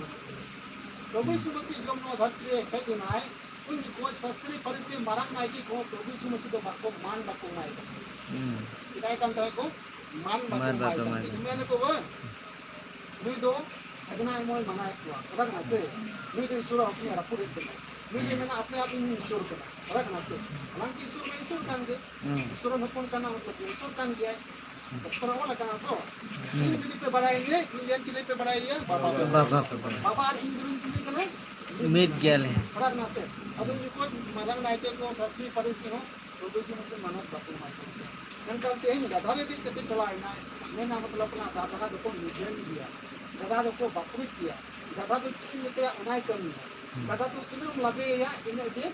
प्रभु यीशु मसीह जब नो धरती है दिनाय उन को शास्त्री फरीसी मारंग नायकी को प्रभु यीशु मसीह दो बाको मान बाको नाय इकाय कांता को मान बाको नाय मैंने को वो नुई दो अदना मोय मनाय को अदक ना से नुई दो ईश्वर अपने रपुर के नुई में अपने आप इन ईश्वर के अदक ना से हालांकि ईश्वर में ईश्वर कान के ईश्वर हपन काना मतलब ईश्वर कान गया पर वाला काना तो इन दिली पे बढ़ाएंगे इंडियन चिली पे बढ़ाएंगे बाबा बाबा इंद्रिन चिली कना मीट गेल है अदक ना से अदुम को मारंग नायके को शास्त्री फरीसी हो प्रभु यीशु मसीह मानत बाको नाय नंका ते इन गधाले दी कते चलाए ना मेना मतलब ना दादा को निजन दिया दादा को बापुर किया दादा तो चीज में क्या उनाई करनी है दादा तो कितना लगे या इन्हें दे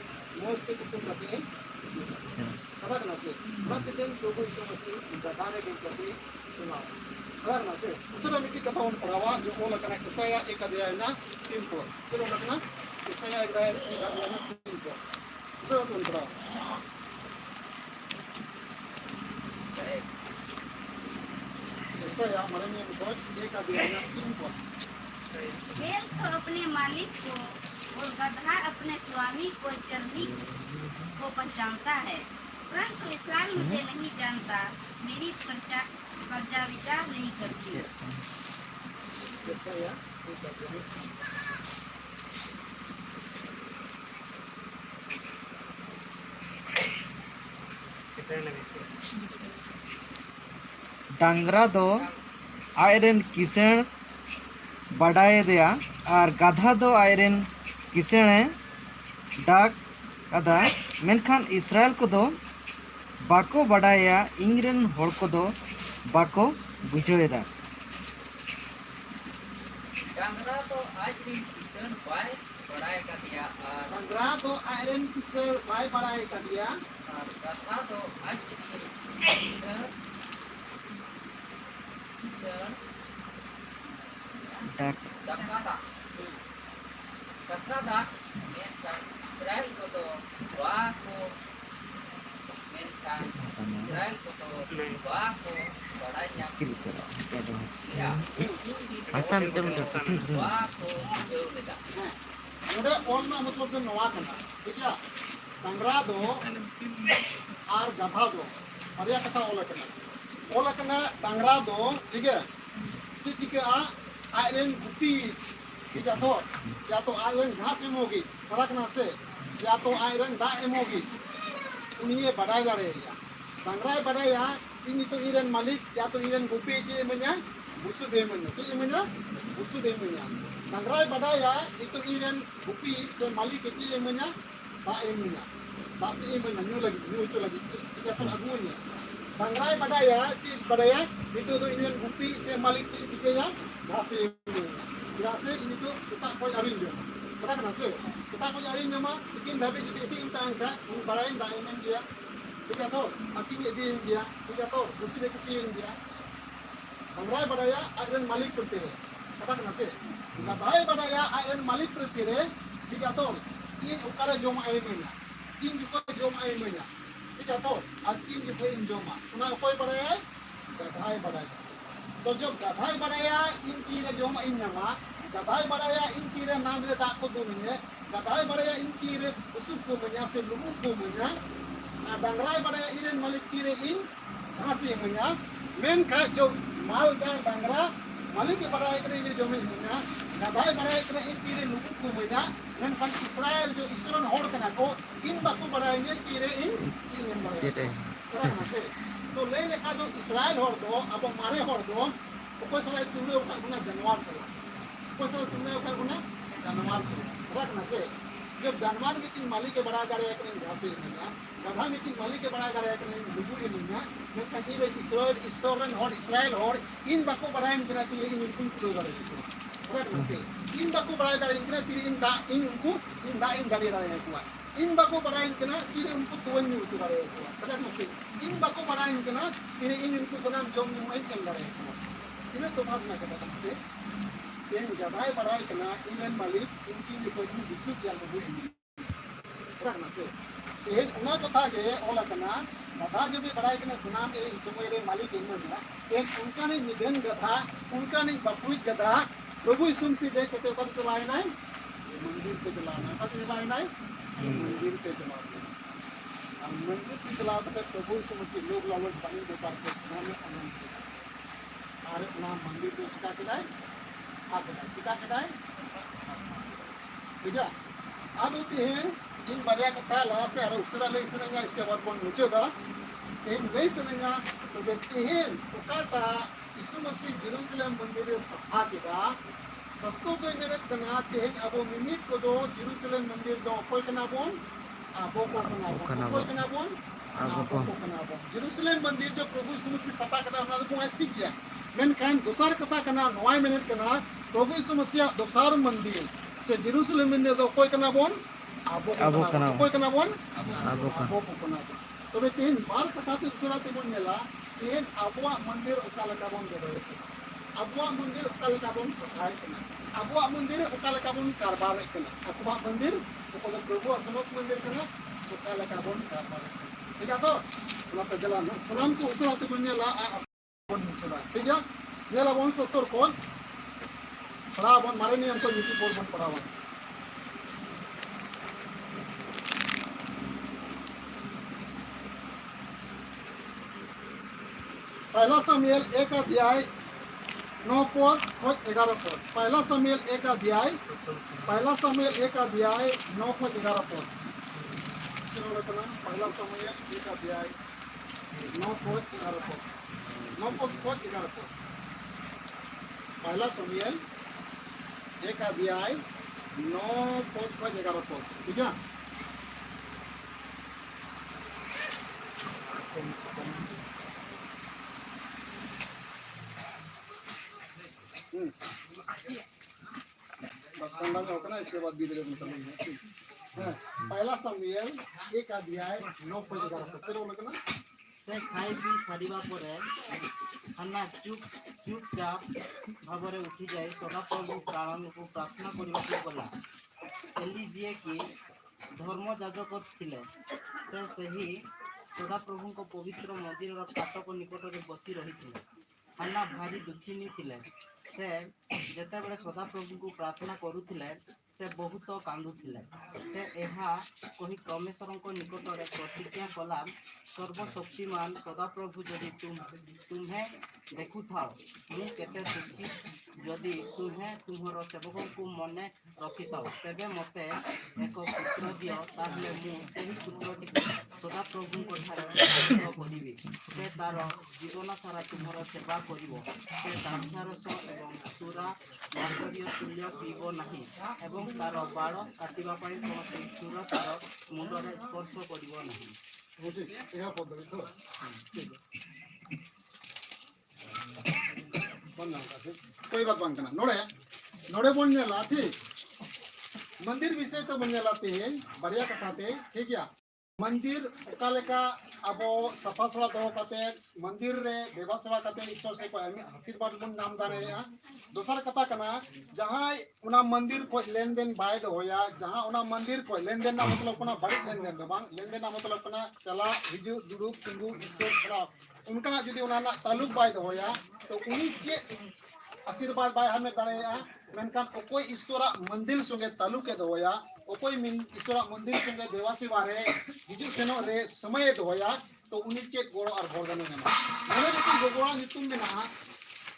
मोस्ट के कुछ लगे दादा ना से मत दिन प्रभु यीशु मसीह दादा ने दिन करके चुना दादा ना से उसरा मिट्टी कथा उन पढ़ावा जो बोला करना ईसाया एक अध्याय ना 3 को चलो रखना ईसाया एक अध्याय ना 3 को उसरा तो पढ़ाओ ईसाया मरने में बहुत एक अध्याय ना 3 को बैल तो अपने मालिक को और गधा अपने स्वामी को चरनी को पहचानता है, परंतु इस्राएल मुझे नहीं जानता, मेरी प्रजा विचार नहीं करती। डांगरा दो आयरन किसण बढ़ाए दिया और गाधा दो आयरन किसणे डाक कदा मेनखान इस्राएल को दो बाको बढ़ाया इंग्रेन होड़ को दो बाको बुझोएदा डांगरा तो आज दिन किसान बाय बढ़ाए का दिया और संग्रह तो आयरन किसे बाय बढ़ाए कर दिया गधा तो आज दिन किसान डाक Dakada Israel ko to wako menkan Israel ko to wako padanya skill करो क्या दो ya भाषा में तो wako jauh beda उधर और ना मतलब तो नवा करना ठीक है संग्रह दो और गधा दो और यह कथा ओला करना संग्रह दो ठीक है चिचिके आयरन गुटी या तो आयरन घास एमोगी फरक ना से या तो आयरन दा एमोगी उन्हें बढ़ाया जा रही है संग्रह बढ़ाया इन तो इरन मालिक या तो इरन गुपी चे मन्या बुसु दे मन्या चे मन्या बुसु दे मन्या संग्रह बढ़ाया itu iren gupi se malik चे मन्या दा मन्या न्यू लगी या तो agunya संग्रह बढ़ाया चे बढ़ाया itu तो इरन गुपी से मालिक चे चिकेया घास Berasa ini tuh setak koi arin dia. Kata kena se. Setak koi arin dia mah, bikin tapi jadi isi intang kan, balain diamond dia. Tiga tau, akhirnya dia. Tiga tau, busi bekutin dia. Bangrai badaya iron malik pertire. Kata kena se. Tiga bahai badaya iron malik pertire. Tiga tau, ini ukara jom airnya. Ini juga jom airnya. Tiga tau, akhirnya juga ini joma. Kuna koi badaya, tiga bahai badaya. तो जब गधाई बढ़ाया इन तीरे जो इन नमा गधाई बढ़ाया इन तीरे नाम रे ताक को दुनिया गधाई बढ़ाया इन तीरे उसुप को मन्या से लुमु को मन्या डांगराई बढ़ाया इरेन मालिक तीरे इन घासी मन्या मेन का जो माल दा डांगरा मालिक के बढ़ाया करे इन जो मन्या गधाई बढ़ाया करे इन तीरे लुमु को मन्या मेन का इस्राएल जो इसरन होड़ कना को इन बाको बढ़ाया इन तीरे इन चिरे तो ले लेखा जो इस्राएल होड़ दो अब मारे होड़ दो कोई सारा तुमने ऊपर गुना जानवर से कोई सारा तुमने ऊपर गुना जानवर से रखना से जब जानवर मीटिंग मालिक के बड़ा करे एक दिन घासे मिलना गधा मीटिंग मालिक के बड़ा करे एक दिन लुबु मिलना मैं कहीं रे इस्राएल होड़ इन बाको बढ़ाए बिना तीरे इन मीटिंग शुरू करे Orang masih. In baku berai dari kena tiri in unku in dari dari kuat. In baku berai kena tiri unku tuan itu dari kuat. Orang masih. In baku berai kena tiri in unku senam jom main dari kuat. Ini sebab nak kata masih. Yang jadai berai kena in malik inkin di ini busuk yang berbuat ini. Orang masih. Ini una kata ke olah kena. गधा जो भी बड़ाई के सुनाम समय रे मालिक इन एक उनका नहीं निधन गधा उनका नहीं बपुई गधा प्रभु यीशु मसीह देख के कब चलाए नहीं मंदिर पे चलाना कब चलाए नहीं मंदिर पे चलाना और मंदिर पे चलाते प्रभु यीशु मसीह लोग लावट बनी बेकार के सुनाम में आनंद और ना मंदिर पे चिका के दाए आप चिका के दाए ठीक है आज होती है इन बढ़िया कथा लास्ट से अरे उसरा ले सुनेंगे इसके बाद कौन नीचे दा इन नहीं सुनेंगे तो देखते हैं उकाता यीशु मसीह जेरूसलम मंदिर सफा के दा सस्तो तो इन्हें बनाते हैं अब वो मिनिट को दो जेरूसलम मंदिर दो कोई कना बोन आपो को कना बोन कोई कना बोन आपो को कना बोन जेरूसलम मंदिर जो प्रभु यीशु मसीह सफा के दा हमने तो पूरा ठीक किया मैंने कहा दूसरा कथा कना 9 मिनट कना प्रभु यीशु मसीह दूसरा मंदिर से जेरूसलम मंदिर दो कोई कना bone Abo kana. Koy kana bon? Abo kana. तो वे तीन बार कथा ते दूसरा ते बोन नेला तीन अबुआ मंदिर उकाला का बोन देबे अबुआ मंदिर उकाला का बोन सफाई कना अबुआ मंदिर उकाला का बोन कारबार कना अबुआ मंदिर उकाला प्रभु असमत मंदिर कना उकाला का बोन कारबार ठीक है तो ना तो जला सलाम को दूसरा ते बोन नेला बोन चला ठीक है नेला बोन सत्तर कोन पढ़ा बोन मारे नहीं हमको नीति बोल बोन पढ़ावा पहला सामुएल 1 अध्याय 9 पद और 11 पद पहला सामुएल 1 अध्याय 9 पद 11 पद पहला सामुएल 1 अध्याय 9 पद 11 पद 9 पद 11 पद पहला सामुएल 1 अध्याय 9 पद 11 पद ठीक है बस कंडा होता ना इसके बाद बीते दिन चलेंगे पहला सामुएल 1 अध्याय 9 पद 11 फिर वो लगना से खाई पी सारिबा परे अन्ना चुपचाप भावरे उठी जाए सदा प्रभु प्राण को प्रार्थना करबा गला एली जे कि धर्म याजक थिले से सही सदा प्रभु को पवित्र मंदिर रो फाटक निकट रे बसी रही थिले अन्ना भारी दुखिनी थिले से जेते बेले सदा प्रभु को प्रार्थना करूथिले से बहुत कांदुथिले से एहा कही परमेश्वर को निकट रे प्रतिज्ञा कला सर्वशक्तिमान सदा प्रभु यदि तुम्हें देखु थाओ मु केते दुखी यदि तुम्हें तुम्हारो सेवक को मने रखि थाओ तबे मते एक पुत्र दियो ताहले मु सेही पुत्रटी सदा प्रभु को ठारे करिबी से तार जीवन सारा तुम्हारो सेवा करिवो से दाक्षारस एवं सुरा मार्गरीय तुल्य पीबो नाही एवं तार बाड़ काटिबा पई कोनोसी सुर तार मुंडरे स्पर्श करिवो नाही मुझे यह पद्धति तो बनना कोई बात बांध करना नोड़े बोलने लाती मंदिर विषय तो बनने लाते हैं बढ़िया कथाते ठीक है मंदिर उकाले का अब सफा सुरा दो कते मंदिर रे देवा सेवा कते ईश्वर से कोई आशीर्वाद बन नाम दाने दूसरा कथा करना जहाँ उना मंदिर को लेन देन बाय दो होया जहाँ उना मंदिर को लेन देन ना मतलब कोना बड़ी लेन देन दो बांग लेन देन ना मतलब कोना चला हिजू दुरुप सिंगू ईश्वर कोना उनका यदि उना ताल्लुक बाय दो होया तो उन्हीं के आशीर्वाद बाय हमें दाने मेनकान कोई ईश्वर मंदिर संगे ताल्लुक दो होया कोई ईश्वर मंदिर संगे देवासी बारे हिजू सेनो रे समय दो होया तो उन्हीं के गोड़ और भोगन में ना मैंने भी गोगोड़ा नितुम में ना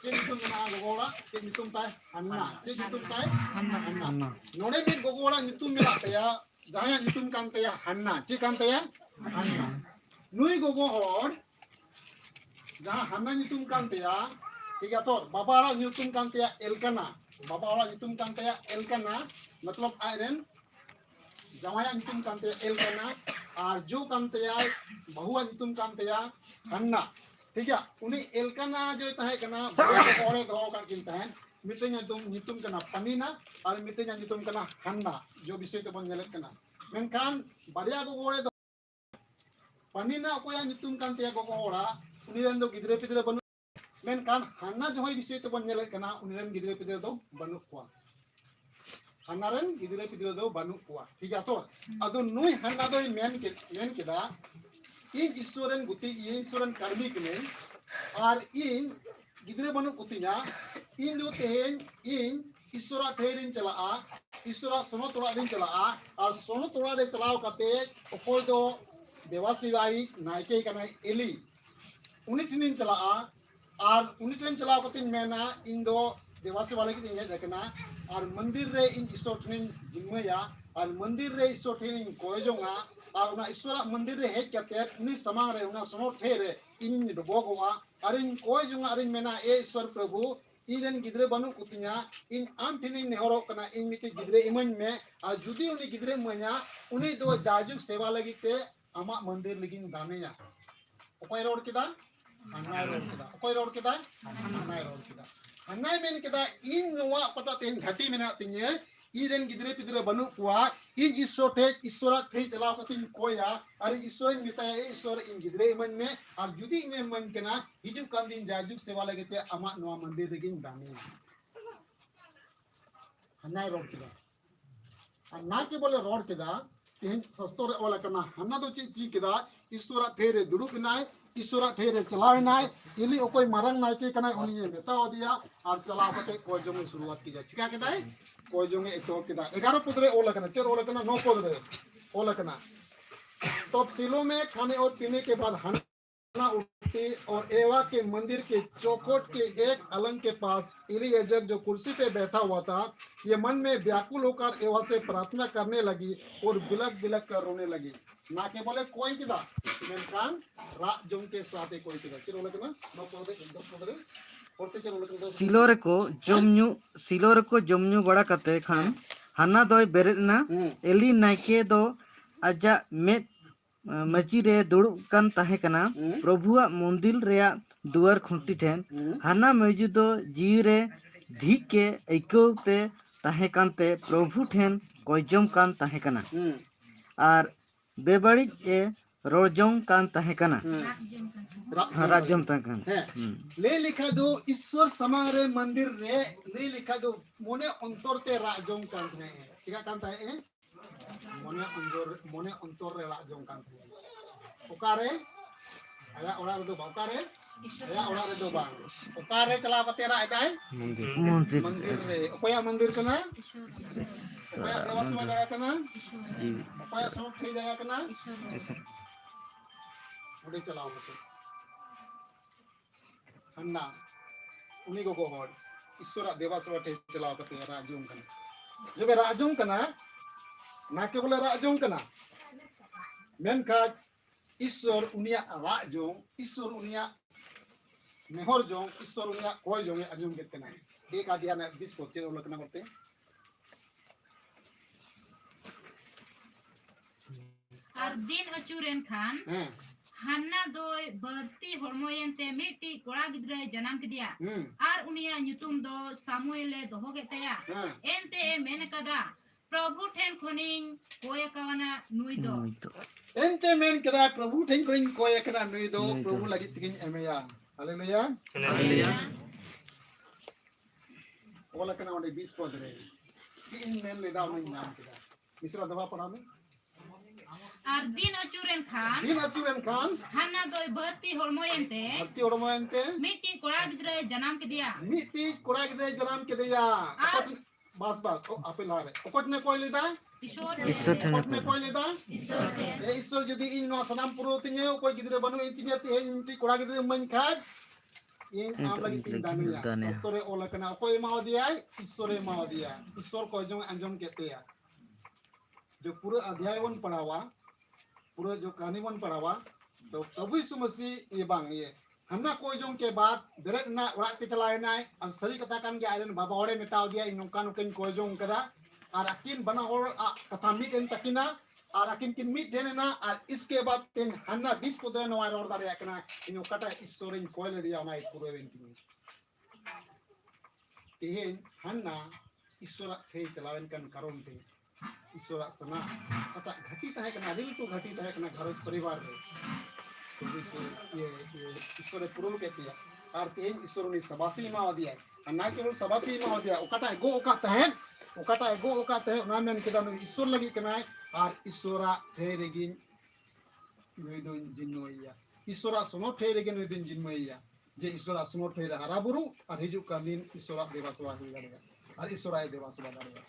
चे नितुम में ना गोगोड़ा चे नितुम ताय अन्ना चे नितुम ताय अन्ना नोड़े भी गोगोड़ा नितुम में लाते या जहाँ नितुम कांते या अन्ना चे कांते या अन्ना नुई गोगो और जहाँ अन्ना नितुम कांते या ठीक है तो बाबा वाला नितुम कांते या एलकना बाबा वाला नितुम कांते या एलकना मतलब आयरन जमाया नितुम कांते एलकना और जो कांते या बहुआ नितुम कांते या अन्ना ठीक है उन्हें एलकना जो है कना बड़े दो का किंता है मिटेnya nyutum kena Panina और मिटेnya nyutum kena Hana जो विषय तो बन nyelek kena menkan baria ko gore do Panina ko yang nyutum kan tia ko ora uniren do gidre pidre banu menkan Hana जो विषय तो बन nyelek kena uniren gidre pidre do banu ko Hanaren gidre pidre do banu ko ठीक है तो अदो नुई Hana do men keda in Eswaran गुती in Eswaran कर्मी कने और in gidre banu kutinya in do tehen in ईश्वरा ठेरिन चला ईश्वरा सोनो तोड़ा दिन चला और सोनो तोड़ा दे चलाओ कते ओकोय दो देवासी भाई नायके कना एली उनी टिनिन चला और उनी टिनिन चलाओ कते मेना इन दो देवासी वाले की दिन देखना और मंदिर रे इन ईश्वर टिनिन जिम्मया और मंदिर रे ईश्वर टिनिन कोयजोंगा और उना ईश्वरा मंदिर रे हेक कते उनी समांग रे उना सोनो ठेरे इन डबोगवा और इन कोयजोंगा और इन मेना ए ईश्वर प्रभु इरेन गिद्रे बनु कुतिnya इन आम ठिनी नेहरो कना इन मिति गिद्रे इमन में आ जुदी उनी गिद्रे मnya उनी दो जाजुक सेवा लगी ते आमा मंदिर लिगिन दानेया ओकोय रोड किदा अन्नाय रोड किदा ओकोय रोड किदा अन्नाय रोड किदा अन्नाय मेन किदा इन नोवा पता तेन घाटी मेना तिnye इरेन गिद्रे पिद्रे बनु कुआ इन ईश्वरा थे चलाव कतिन कोया अरे ईश्वर मिताया ईश्वर इन गिद्रे इमन में और जुदी इन मन कना हिजु कान दिन जाजुक सेवा लगते अमा नोवा मंदिर दिगिन दाने हन्नाय रोड किदा अन्ना के बोले रोड किदा तेन सस्तोरे ओला कना हन्ना दो ची किदा ईश्वरा ठेरे दुरुक नाय ईश्वरा ठेरे चलाव नाय इली ओकोय मारंग नाय के कना उनी मेता दिया और चलाव कते कोय जमे शुरुआत की जाय चिका केदा कोई जोंगे एक तो किदा 11 पुदरे ओला कना 4 ओला कना 9 पुदरे ओला कना तो सिलो में खाने और पीने के बाद हन्ना उठती और एवा के मंदिर के चौखट के एक अलंग के पास एलिएजर जो कुर्सी पे बैठा हुआ था ये मन में व्याकुल होकर एवा से प्रार्थना करने लगी और बिलक बिलक कर रोने लगी ना के बोले कोई किदा मेनकान रा जों के साथ कोई किदा 4 ओला कना 9 पुदरे 10 पुदरे सिलोरे को जमन्यू बड़ा कते खान हाना दोय बेरेना एली नाइके दो आजा में मची रे दुड़ कान ताहे कना प्रभुआ मंदिर रेया दुआर खुंटी ठेन हाना मजू दो जीव रे धी के ऐकोते ताहे कानते प्रभु ठेन कोयजम कान ताहे कना और बेबड़ी ए रोजों कान ताहे कना राज्यम तंकन ले लिखा दो ईश्वर समारे मंदिर रे ले लिखा दो मोने अंतर ते राजों कान है ठीक है कान है मोने अंतर रे राजों कान है ओकारे आया ओरा रे दो बाकारे आया ओरा रे दो बांग ओकारे चला कते रा आय मंदिर रे ओया मंदिर कना ओया देवासमा जगह कना ओया सब ठीक जगह कना उड़ी चलाओ मत हन्ना उनी को हर ईश्वर देवासवा ठे चलाव कते राजों कना जब राजों कना ना के बोले राजों कना मेनका ईश्वर उनिया राजों ईश्वर उनिया मेहर जों ईश्वर उनिया कोय जों आजों के कना एक आदिया ने 20 को चेरो लकना करते और दिन अचूरेन खान हन्ना दोय बर्ती हरमोयनते मिट्टी कोड़ा गिद्रे जन्म कदिया और उनिया ᱧᱩᱛᱩᱢ दो सामुएले दोहो गेतया एनते मेन कदा प्रभु ठेन खोनिन कोय कवना नुई दो एनते मेन कदा प्रभु ठेन खोनिन कोय कना नुई दो प्रभु लगी तिगिन एमेया हालेलुया हालेलुया ओला कना ओंडे 20 पद रे तीन मेन ले दाव नहीं नाम कदा मिश्रा दवा पढ़ा में और दिन अचूरेन खान हन्ना दोय बर्ती हरमोयनते मिट्टी कोड़ा गिद्रे जन्म कदिया बस ओ आपेल हारे ओकट ने कोई लेदा ईश्वर जदी इन नो सनाम पुरो तिने कोई गिद्रे बनु तिने ते इंती कोड़ा गिद्रे मन खाद इन आम लगी तिन दानिया सस्तोरे ओला कना कोई माव दिया ईश्वर को जो अंजम केतेया जो पूरा अध्याय वन पढ़ावा पूरा जो कहानी वन पढ़ावा तो प्रभु यीशु मसीह ये बांग ये हन्ना कोई जों के बाद बेरेट ना उड़ा के चलाए ना और सही कथा कान के आयरन बाबा ओड़े मेताव दिया इन नोका नोकिन कोई जों कदा और अकिन बना और कथा मिट इन तकिना और अकिन किन मिट देने ना और इसके बाद तेन हन्ना 20 को देने वाला और दारे कना इन कटा ईश्वर इन कोई ले दिया ना पूरे वेंटी तेहेन हन्ना ईश्वर ठे चलावेन कन कारण ते ईश्वर सना अता घटी तहे कना दिल तो घटी तहे कना घर परिवार रे तो ये ईश्वर पुरुल के तिया और तेहेन ईश्वर नि सबासी मा दिया ना केवल सबासी मा दिया ओकाटा गो ओका तहेन ओकाटा गो ओका तहे ना मेन केदा ईश्वर लगी कना और ईश्वरा ठे रेगिन नुइदुन जिन्नोइया ईश्वरा सुनो ठे रेगिन नुइदुन जिन्नोइया जे ईश्वरा सुनो ठे हरा बुरु और हिजु का दिन ईश्वरा देवा सेवा हुई दाड़ेगा और ईश्वरा देवा सेवा दाड़ेगा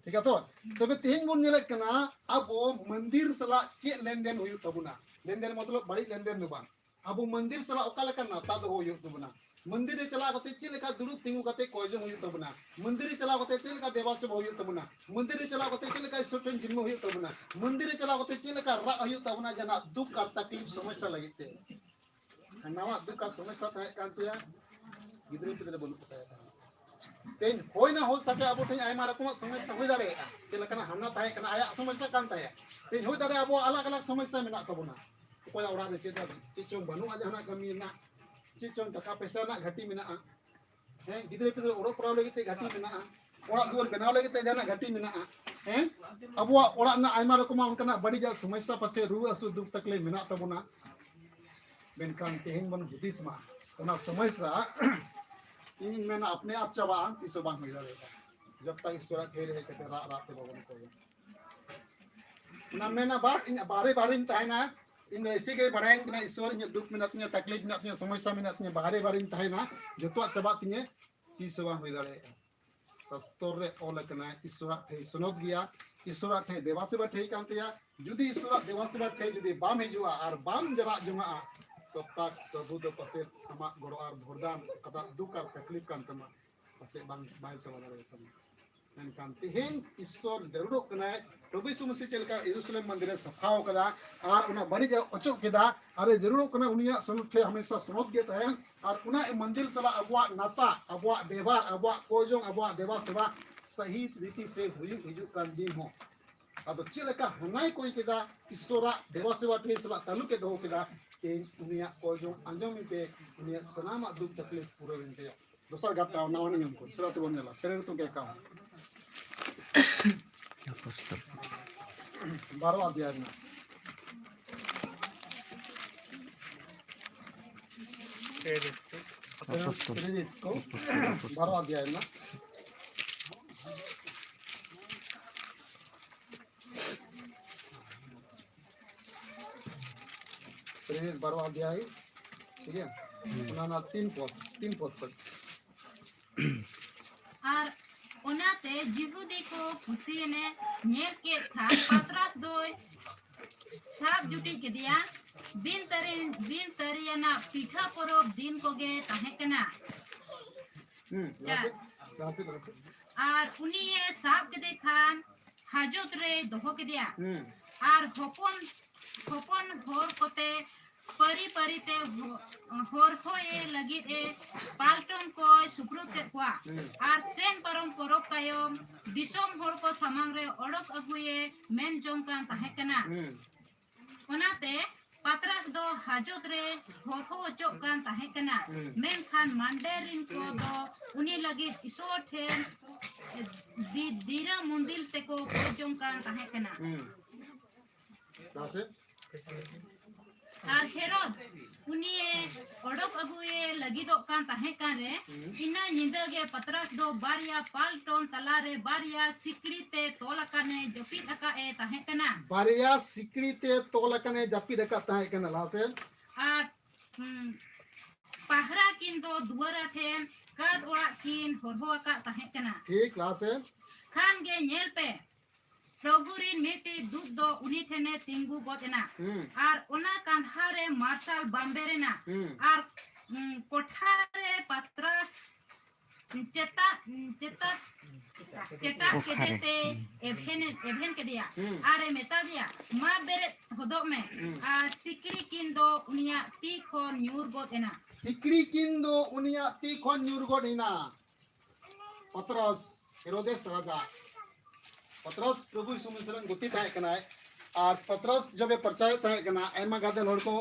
ठीक है तो तबे तेहेन बोन नेले कना अबो मंदिर सला चे लेनदेन हुई तबुना लेनदेन मतलब बड़ी लेनदेन दो बान अबो मंदिर सला ओका लेका नाता दो हुई तबुना मंदिर रे चला कते चे लेका दुरु तिंगु कते कोयजो हुई तबुना मंदिर रे चला कते चे लेका देवा सेवा हुई तबुना मंदिर रे चला कते चे लेका ईश्वर ठेन जिन्म हुई तबुना मंदिर रे चला कते चे लेका रा हुई तबुना जना दुख और तकलीफ समस्या लगिते नवा दुख और समस्या तहे कांतिया गिदरे पिदरे बनु पता तेन होय ना हो सके अब तेन आयमा रकम समस्या हुई दाड़े चेलकना हन्ना तहे कना आया समस्या कान तहे तेन होय दाड़े अब अलग अलग समस्या मेना तबुना कोया ओरा रे चेचों बनु आ जहना कमी ना चेचों टका पैसा ना घटी मेना हैं गिदरे पिदरे ओरो पराव लगी ते घटी मेना ओरा दुआर बनाव लगी ते जहना घटी मेना हैं अब ओरा ना आयमा रकम उनकना बड़ी जा समस्या पासे रु असु दुख तकलीफ मेना तबुना बेनकान तेहेन बन हुदिस मा ओना समस्या इन में अपने आप चबा इस बांग मिला रहेगा जब तक ईश्वर ठे रहे कते रा रा ते बगन को ना मेना बस इन बारे बारे इन ताइना इन ऐसे के बढ़ाएं कि ना ईश्वर इन दुख में नतने तकलीफ में नतने समस्या में नतने बारे बारे इन ताइना जतो चबा तिने तीस बांग मिला रहेगा सस्तर रे ओल कना ईश्वर ठे सुनोत गया ईश्वर ठे देवा सेवा ठे कांतिया जुदी ईश्वर देवा सेवा ठे जुदी बाम हिजुआ और बाम जरा जुमा तब तक प्रभु दो पसे अमा गड़ो और भरदान कदा दुख और तकलीफ कान तमा पसे बांग बाय सवाल रे तमा नन कान तेहेन ईश्वर जरूर कना प्रभु यीशु मसीह चलका यरूशलेम मंदिर सफाओ कदा और उना बड़ी जा अचो केदा अरे जरूर कना उनिया सनुठे हमेशा सुनोत गे तहेन और उना मंदिर सला अबवा नाता अबवा व्यवहार अबवा कोजों अबवा देवा सेवा सही रीति से हुई हिजु कान दिन हो अब चलका हनाई कोई केदा ईश्वरा देवा सेवा ठे सला तालुके दो केदा उनिया कोजों अंजमी पे उनिया सनामा दुख तकलीफ पूरे विनते दोसर गट्टा नावन नियम को सलाते बोनेला तेरे तो के काम पुस्तक 12 अध्याय में प्रेरित को 12 अध्याय में प्रेरित 12 अध्याय ठीक है उन्होंने तीन पद पर और ओनाते जिहुदी को खुशी ने नेल के था पतरस दोय साब जुटी के दिया बिन तरियाना पीठा परब दिन को गे ताहे कना और उनी ये साब के देखान हाजत रे दोहो के दिया और होपन होर कोते परी परिते होर होए लगी ए पाल्टन को सुप्रुत के कुआ और सेन परम परब तायम दिसोम होर को सामांग रे ओडक अगुए मेन जोंकान ताहे कना ओनाते पतरस दो हाजत रे होखो चोकान ताहे कना मेन खान मांडेरिन को दो उनी लगी इसो ठेन दीरा मंदिर ते को जोंकान ताहे कना और हेरोद उनी ओडक अगुए लगी दो कान ताहे कान रे इना निंदा गे पतरस दो बारिया पाल्टोन तला रे बारिया सिकड़ी ते तोला कने जपी अका ए ताहे कना बारिया सिकड़ी ते तोला कने जपी अका ताहे कना लासे और पहरा किन दो दुआरा ठेन काद ओड़ा किन होरहो अका ताहे कना ठीक लासे खान गे नेल पे प्रभु री मिटी दूध दो उनी ठेने तिंगु गोतना और ओना कांधारे मार्शल बम्बेरेना और कोठारे पतरस चेता के देते एभेन के दिया आरे मेता दिया मा बेरे होदो में और सिकड़ी किन दो उनिया ती खो न्यूर गोतना सिकड़ी किन दो उनिया ती खो न्यूर गोदिना पतरस हेरोदेस राजा पतरस प्रभु यीशु मसीह गुती ताहे कना और पतरस जब परचाय ताहे कना एमा गादल हर को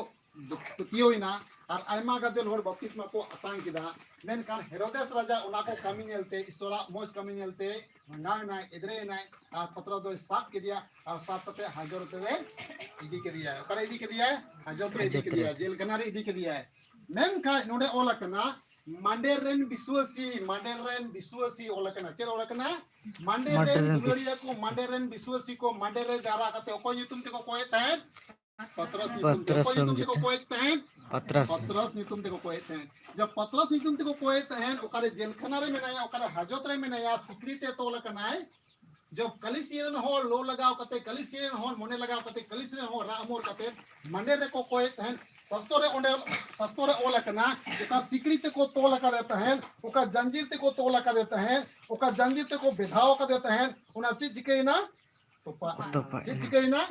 तुकियोइना और आयमा गादेल होड़ बपतिस्मा को अतांग किदा मेनकान हेरोदेस राजा उना को कमी नेलते ईश्वरा मोज कमी नेलते गाना इधरे ना और पत्र दो साफ के दिया और साफ करते हाजर ते इदी के दिया है करे इदी के दिया है हाजर ते इदी के दिया है जेल कनारी इदी के दिया है मेनका नोडे ओलकना मंडेरेन विश्वासी ओलकना चेर ओलकना मंडेरेन दुलरिया को मंडेरे जारा करते को युतुम ते को कोय तहन पत्रस नितुम ते को कोय तहन पत्रस नितुम ते को कोय तहन जब पत्रस नितुम ते को कोय तहन ओकारे जेल खनारे मेनाया ओकारे हाजत रे मेनाया सिकरीते तोलकनाय जब कलिसियन हो लो लगाव कते कलिसियन हो मोने लगाव कते कलिसियन हो रामोर कते मंडेरे को कोय तहन सस्तोरे ओलकना ओका सिकरीते को तोलका देता है ओका जंजीर ते को तोलका देता है ओका जंजीर ते को विधाव का देता है उना चीज जिकेना तोपा चीज जिकेना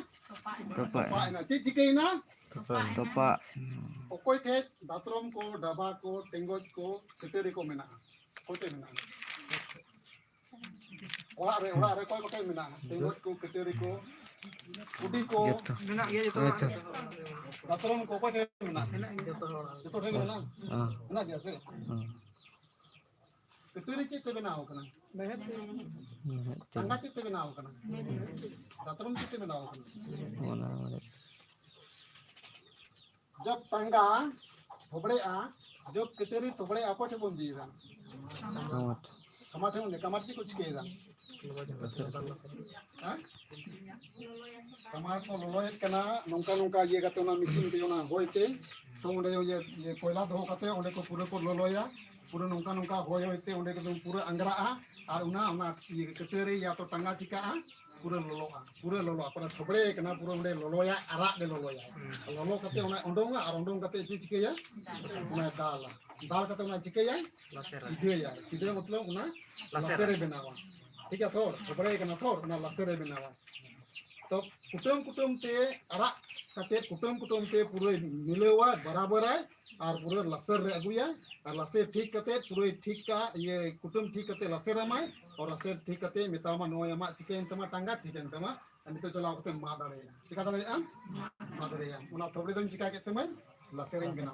तोपा चीज जिकेना तोपा ओकोय थे दातरम को डबा को टेंगोज को कटेरी को मेना कोते मेना ओला रे कोय कोते मेना टेंगोज को कटेरी को कुडी को मेना ये तो दातरम को कोते मेना जतो रे मेना ना दिया से कटेरी चीज ते बनाओ कना तंगा चीज ते बनाओ कना दातरम चीज ते बनाओ कना जब तंगा थोबड़े आ जब कटेरी थोबड़े आपो थे बोल दिया कमाटे होंगे कमाटे कुछ केदा हां कमार को लोलोय कना नोंका नोंका ये गते ना मिसिन के ना होइते तो ओंडे ये कोयला दो कते ओंडे को पूरे को लोलोया पूरे नोंका नोंका होय होइते ओंडे को पूरे अंगरा आ और उना ये कटेरी या तो तंगा चिका आ पूरे लोलो अपना थोबड़े कना पूरे ओंडे लोलोया आरा दे लोलोया लोलो कते ओना ओंडोंगा और ओंडोंग कते चिकेया उना दाल कते उना चिकेया सीधे मतलब उना लसेरे बनावा ठीक है थोड़ थोबड़े कना थोड़ उना लसेरे बनावा तो कुटुम ते आरा कते कुटुम ते पूरे मिलेवा बराबर है और पूरे लसर रे अगुया और लसेर ठीक कते पूरे ठीक का ये कुटुम ठीक कते लसेर माय और लसेर ठीक कते मितामा नोयमा चिकेन तमा टांगा ठीक है तमा अनि तो चलाओ कते मा दाड़े चिका दाड़े मा दाड़े उना थोबड़े दम चिका केते मैं लसेर इन बना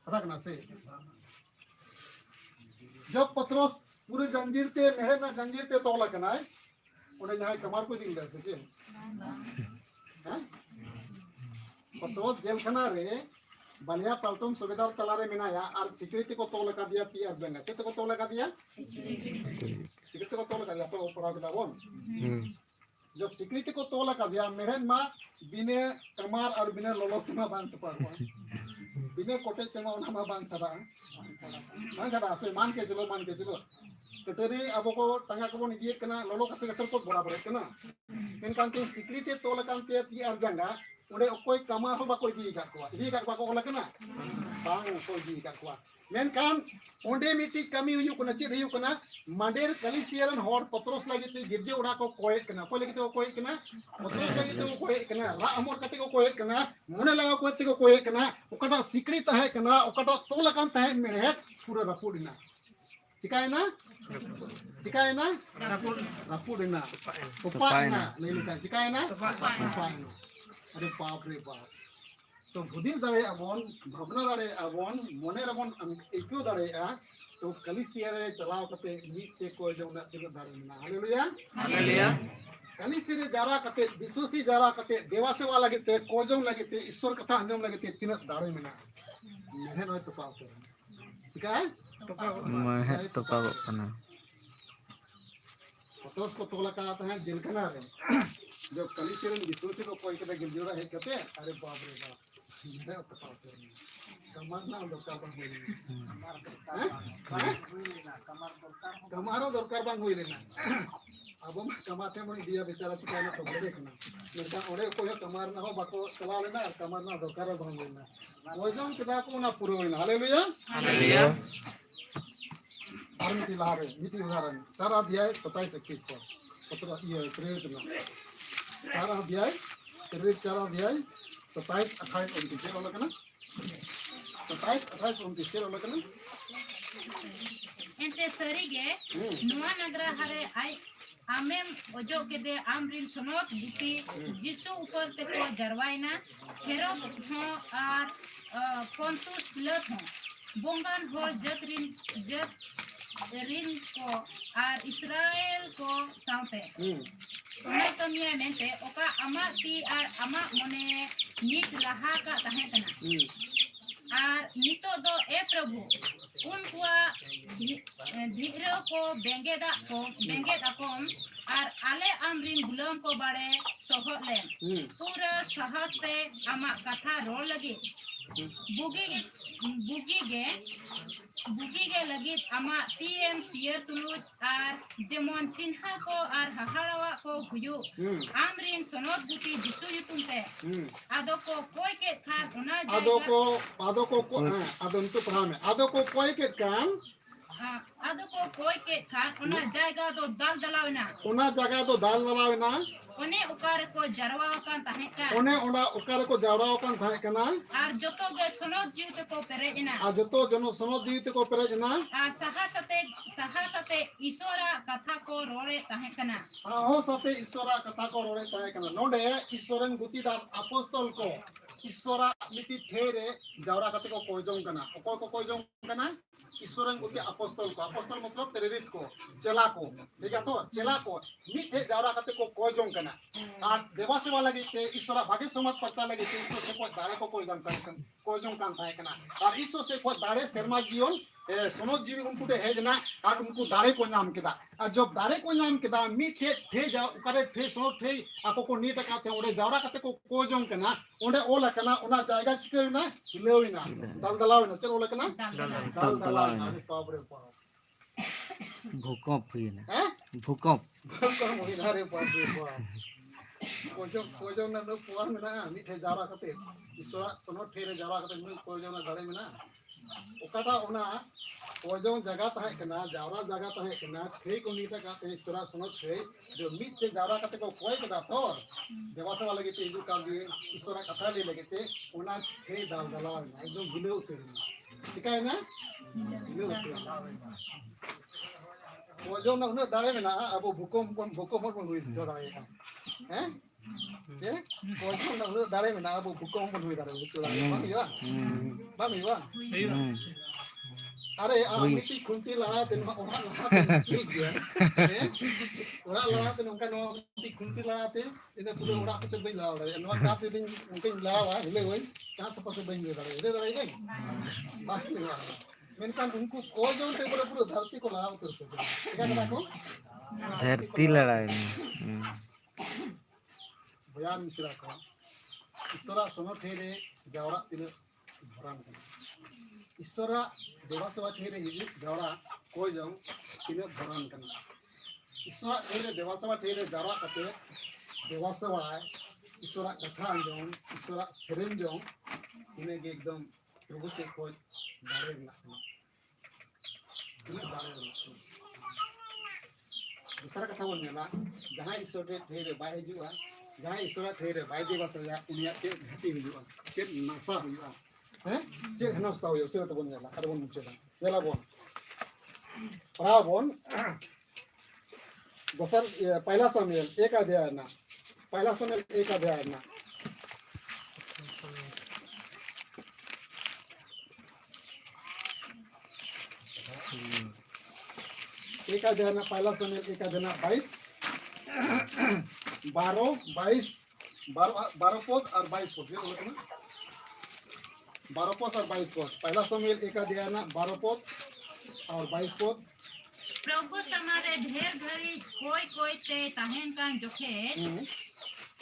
पता ना से जब पत्रोस पूरे जंजीर ते मेरे ना जंजीर ते तोला कनाय ओने जहां कमार को दिल से जे हैं पत्रोस जेल खाना रे बलिया पलटुम सुबेदार तलारे मेनाया और सिक्योरिटी को तोल का दिया पीआर बेंगा कितने को तोल का दिया सिक्योरिटी को तोल का दिया तो ऊपर आ बोन जब सिक्योरिटी को तोल का दिया मेरे मां बिने कमार और बिने लोलोतमा बांध पर बिने कोटे तेमा उना मा बांध छड़ा से मान के चलो कटरी अब को तंगा को निये कना लोलो कते कतर को बराबर कना मेनकान ते सिक्योरिटी तोल कांते पीआर जंगा उन्हें कोई कमा हो बाको दी का को होला कना बांग को दी का को मेनकान ओंडे मिटी कमी हुई कना चे हुई कना मंडेर कलिसियरन होर पत्रोस लागिते गिरजे उड़ा को कोय कना कोय लागिते को कोय कना पत्रोस लागिते को कोय कना रा अमर कते को कोय कना मुने लगा को कते को कोय कना ओकटा सिकड़ी तहे कना ओकटा तोला कान तहे मेरे पूरा रपुडिना चिकायना रपुडिना उपायना लेलिका चिकायना उपायना अरे बाप रे बाप तो बुद्धि दाड़े अबोन भावना दाड़े अबोन मोने रबोन इक्यो दाड़े तो कलिसिया रे चलाव कते मीते को जोना तिग दाड़े ना हालेलुया कलिसिया रे जारा कते विश्वासी जारा कते देवा सेवा लगते कोजों लगते ईश्वर कथा अंजम लगते तिन दाड़े मेना मेहन होय तो पाप ठीक है मैं तो पाप कना पतोस को तोला का आता है जेल खाना रे जब कलिसिया रे विश्वासी को कोई कते गिरजोरा है कते अरे बाप रे बाप मेरा तो पाप कमार ना दरकार बन होई कमारो दरकार बन होई लेना अब हम कमाते मन दिया बेचारा चिकाना तो देखना मेरा ओडे कोई कमार ना हो बाको चला लेना कमार ना दरकार बन होई ना ओजन केदा को ना पूरे होई ना हालेलुया और मिटी लारे मिटी उदाहरण 4 अध्याय 27-21 पर पत्र ये प्रेरित ना 4 अध्याय 27-28 उनकी शेर वाला कना 27-28 उनकी शेर वाला कना एंते सरीगे नुआ नगरा हरे आई आमेम ओजो के दे आमरिन सोनोत बुटी जिसु ऊपर ते को जरवाइना हेरोद हो are Pontus Pilat hon bongan hol jatrin ko ar Israel ko saute Ona kamiya mente oka ama ti ar ama mone nit laha ka tahe kana ar nito do e prabhu unkua dhiro ko bengeda akom ar ale amrin gulam ko bare sohot len pura sahas te ama katha rol lagi bugi ge lagi ama tiem tier tulut ar jemon cinha ko ar haharawa ko huyu amrin sonot guti jisu yutum te adoko koi ke khan ona jaiga adoko adontu pahame adoko koi ke kan adoko koi ke khan ona jaiga do dal dalawna one ukare ko jarwa kan tahe kan ona ukare ko jawra kan tahe kana ar joto ge sonot jiute ko perejna a joto jono sonot diite ko perejna ar sahasate isora katha ko rore tahe kana saho sate isora katha ko rore tahe kana nonde isoren gutidar apostol ko isora miti there jawra kate ko koijong kana okoy ko koijong kana ईश्वरन गुती apostle मतलब प्रेरित को चेला को ठीक है तो चेला को मिटे जावरा कते को कोजों कना और देवा सेवा लगी ते ईश्वर भागे समाज पक्का लगी ते ईश्वर से कोई दाड़े को कोई गम कर कोजों कान थाए कना और ईश्वर से कोई दाड़े शर्मा जीवन सोनो जीवी उनको ते हेजना और उनको दाड़े को नाम किदा और जब दाड़े को नाम किदा मिटे थे जा करे थे सोनो थे आपको को नीट काते ओरे जावरा कते को कोजों कना ओंडे ओला कना ओना जायगा चिके ना हिलेविना दलदलाविना चल ओला कना दलदलाविना भूकंप हुई ना भूकंप हुई ना रे बाप रे बाप कोजों ना लोग पुआर में ना मिठे जावरा कते ईश्वर सोनो ठेरे जावरा कते मी कोजों ना गड़े में ना ओकाटा ओना कोजों जगह ताहे कना जावरा जगह ताहे कना ठे को नीटा काते ईश्वर सोनो ठे जो मिठे जावरा कते को कोई कदा तो देवासा वाले के तेजु का भी ईश्वर कथा ले लगे ते ओना ठे दाल दला एकदम हिले उतर ठीक है ना कोजों ना उन्हें दाले में ना अब भूकंप बन हुई जो दाले हैं कोजों ना उन्हें दाले में ना अब भूकंप बन हुई दाले जो दाले बामी वा अरे मिट्टी खुंटी लड़ा दिन ओरा लड़ा ठीक है ओरा लड़ा दिन उनका नो मिट्टी खुंटी लड़ा थे इधर पूरे ओरा पे से बई लड़ा रहे नो का दिन उनके लड़ा हुआ हिले हुई कहां से पासे बई लड़ा रहे इधर रही बाकी मेनकान उनको कोजों से पूरे धरती को लड़ा उतर से क्या करा को धरती लड़ाई बयान मिश्रा को ईश्वरा सोनो ठेरे जावरा तिने भरान ईश्वरा देवासेवा ठेरे हिजु जावरा कोजों तिने भरान कना ईश्वरा ठेरे देवासेवा ठेरे जावरा कते देवासेवा ईश्वरा कथा अंजों ईश्वरा सेरेन जों तिने के एकदम प्रभु से कोई दारे ना दूसरा कथा बोलने ला जहाँ ईश्वर ठेरे बाय हिजुआ जहाँ ईश्वर ठेरे बाय देवासेवा उनिया के घटी हिजुआ के नासा हुआ हैं जे हनस्ता हो से तो बोलने ला अरे बोल मुझे जेला बोल प्राबोन दोसर पहला सामुएल 1 अध्याय ना पहला सामुएल 1 अध्याय ना एक अध्याय ना पहला सामुएल 1 अध्याय ना 22 12 पद और 22 पद ये बोलते ना 12 पद और 22 पद पहला सामुएल 1 अध्याय ना 12 पद और 22 पद प्रभु समारे ढेर घड़ी कोई ते ताहेन कान जोखे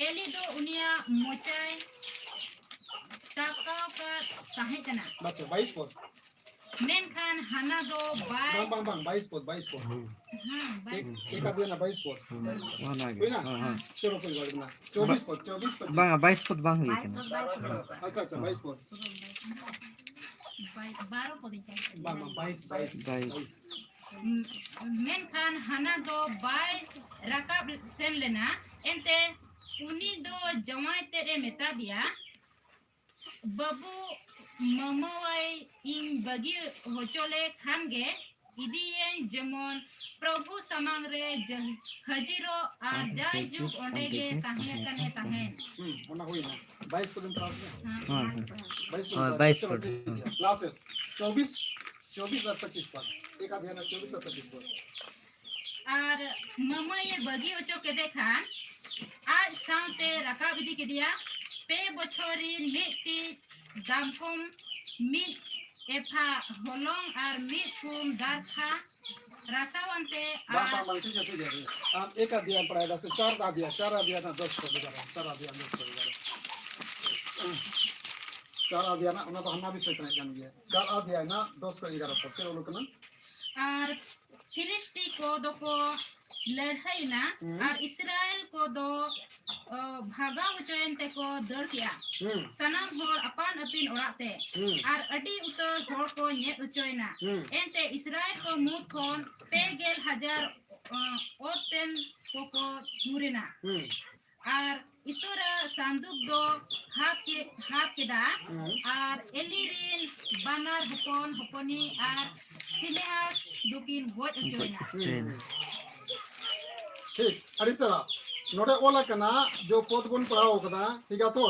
एली दो उनिया मोचाई टाकाव का ताहे कना बच्चे 22 पद मेनखान हाना दो बाय बang 22 पद हां एक अध्याय ना 22 पद वाना कोई ना चलो कोई बात ना 24 पद bang 22 foot bang huई kana अच्छा 22 पद 12 पद bang 22 मेनखान हाना दो बाय रकाब सेन लेना एंते उनी दो जवाई तेरे मेता दिया बबू ममवाई इन बगी होचोले खानगे इदियें जेमन प्रभु समांग रे हजीरो आर जाय जुग ओंडे गे ताहे कने ताहेन होना हुई ना 22 को दिन पढ़ा हाँ 22 हाँ, 22 पढ़। क्लास 24 24 और 25 पढ़ एक अध्याय 24 और 25 पढ़ आर ममा ये बगी ओचो के देखान आज साउते रका बिदि के दिया पे बछरी मिटी दामकम मिट एफा होलोंग आर मिट कुम दारखा रासावंते बाप ठीक है आप एक अध्याय पढ़ाएगा से 4 अध्याय ना 10 पढ़ लेगा 4 अध्याय 10 पढ़ लेगा 4 अध्याय ना उन्हें तो हम भी सोचने जान गया 4 अध्याय ना 10 को 11 पढ़ के लोग ना आर फिलिस्ती को दो को लड़ाई ना और इस्राएल को दो भागा उचोयन ते को दर किया सनाम होर अपान अपिन ओराते और अडी उतर होर को nye उचोयना एंते इस्राएल को मुद खोन 50,000 ओटेन को मुरिना और इसोरा संदूक दो हाथ केदा और एलिरिन बानार हपन हपनी और फिनेहास दुकिन गोज उचोयना ठीक अरिसरा नोडे ओला कना जो पद गुण पढ़ाओ कना ठीक है तो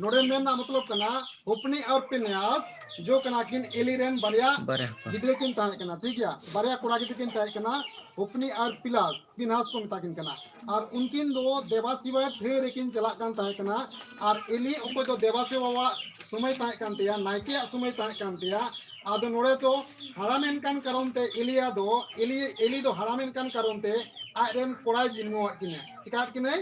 नोडे में ना मतलब कना होपनी और पिन्यास जो कना किन एलिरेन बरिया गिदरे किन ताहे कना ठीक है बरिया कोड़ा गिदरे किन ताहे कना होपनी और पिलास पिन्यास को मिता किन कना और उनकिन दो देवासिवा थे किन चला कान ताहे कना और एली उनको तो देवासिवा समय ताहे कान तिया नाइके समय ताहे कान तिया आदो नोडे तो हरामेन कान करोनते एली दो हरामेन कान करोनते आयरन कोड़ा जिन्मो किने चिकाट किने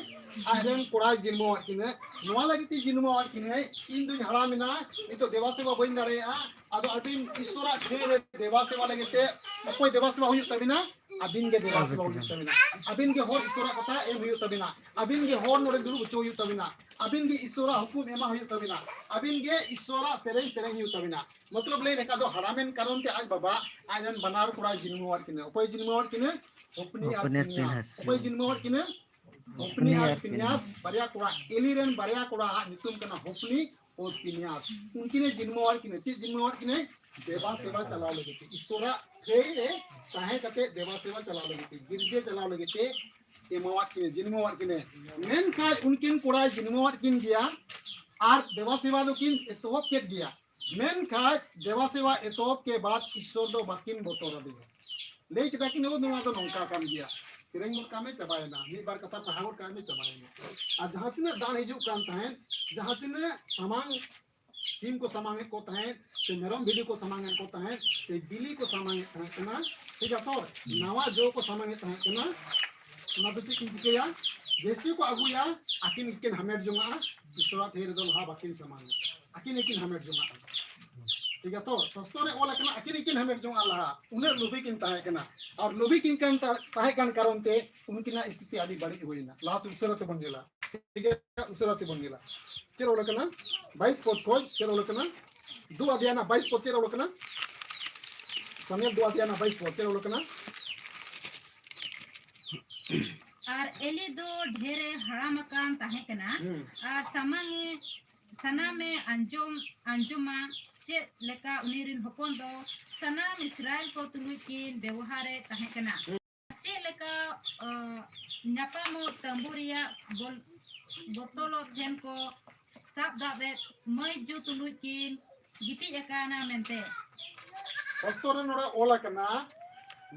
आयरन कोड़ा जिन्मो किने नोआ लगिति जिन्मो किने इन दुई हरामिना इतो देवासेवा बइन दाड़ेया आदो अबिन ईश्वरा ढेर देवासेवा लगिते अकोय देवासेवा हुई तबिना अबिन के देवासेवा हुई तबिना अबिन के होर ईश्वरा कथा एम हुई तबिना अबिन के होर नोडे दुरु बचो हुई तबिना अबिन के ईश्वरा हुकुम एमा हुई तबिना अबिन के ईश्वरा सेरें हुई तबिना मतलब ले लेका दो हरामेन कारण ते आज बाबा आयरन बनार कोड़ा जिन्मो किने अकोय जिन्मो किने ओपनी और पिन्यास ओपय जिन्मो किने ओपनी और पिन्यास बरिया कोड़ा एलिरेन बरिया कोड़ा नितुम कना होपनी और पिन्यास उनकिने जिन्मो और किने देवा सेवा चला लगे थे ईश्वरा हे चाहे कते देवा सेवा चला लगे थे गिरजे चला लगे थे एमवा किने जिन्मो और किने मेन का उनकिन कोड़ा जिन्मो और किन गया और देवा सेवा दो किन एतोप के गया मेन का देवा सेवा एतोप के बाद ईश्वर दो बाकिन बोतोरा दिया ले kita kini udah nonton nongka kan dia sering kami cobain nah ini bar kata pahawar kami cobain जहाँ तिने दान हिजुक kan tahen जहाँ तिने samang sim को samang को tahen से मेरम बिली को samang को tahen से बिली को samang tahen कना ठीक है तो नवा जो को samang tahen कना ना तो चिकिन चिकिया जैसे को अगुया आकिन इकिन हमेट जुंगा इसरा ठेर दल हा बाकिन samang आकिन इकिन हमेट जुंगा ठीक है तो सस्तोरे ओला कना अकिन किन हमें जों आला उन्हें लोभी किन ताहे कना और लोभी किन कान ताहे कान कारणते उनकिना स्थिति आदि बड़ी होइना लास्ट उसरते बन गेला ठीक है उसरते बन गेला चेर ओला कना 22 पद खोज चेर ओला कना 2 अध्याय ना 22 पद चेर ओला कना समय 2 अध्याय ना 22 पद चेर ओला कना और एली दो ढेरे हराम कान ताहे कना और सना में अंजुमा चे लेका उनिरिन हपन दो सनाम इस्राएल को तुलुकिन व्यवहारे ताहे कना चे लेका न्यापामो तंबुरिया बोतलो थेन को साब दाबे मई जो तुलुकिन गिति एकाना मेंते सस्तोरे नोरा ओला कना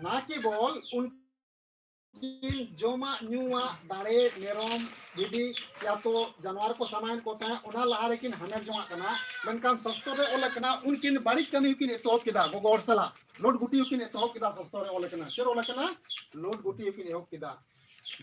ना की बोल उन जोमा न्यूआ दाड़े मेरम बिडी या तो जानवर को सामान को ता ओना लहा लेकिन हमें जोमा कना मनकान सस्तो रे ओले कना उनकिन बारिक कमी उकिन एतोप किदा गोगोर सला लोड गुटी उकिन एतोप किदा सस्तो रे ओले कना चेर ओले कना लोड गुटी उकिन एतोप किदा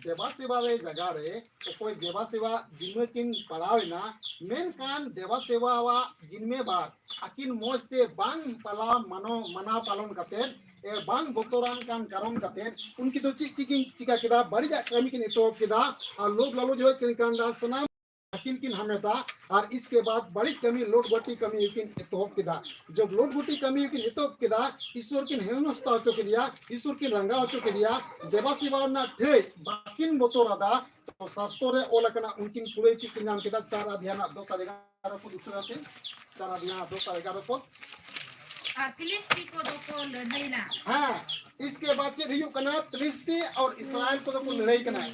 देवा सेवा रे जगह रे कोई देवा सेवा जिनमे किन पड़ावेना मेन कान देवा सेवा वा जिनमे बा अकिन मोस्ते बांग पला मना पालन कते ए बांग बोतोरान कान कारण कते उनकी तो चिका किदा बड़ी जा कमी किन एतोप किदा और लोग लालो जो किन कान दासना किन हमेशा और इसके बाद बड़ी कमी लोड गोटी कमी किन एतोप किदा जब लोड गोटी कमी किन एतोप किदा ईश्वर किन हेनस्ता हो के दिया ईश्वर किन रंगा हो के दिया देवा सेवा ना ठे बाकिन बोतोरादा तो शास्त्रे ओलकना उनकिन पुरे चिकिन नाम किदा 4 अध्याय 2:11 को दूसरा से 4 अध्याय 2:11 को और फिलिस्ती को दो को लड़ाईना हाँ इसके बाद चेक हुई कना फिलिस्ती और इस्राएल को तो लड़ाई कना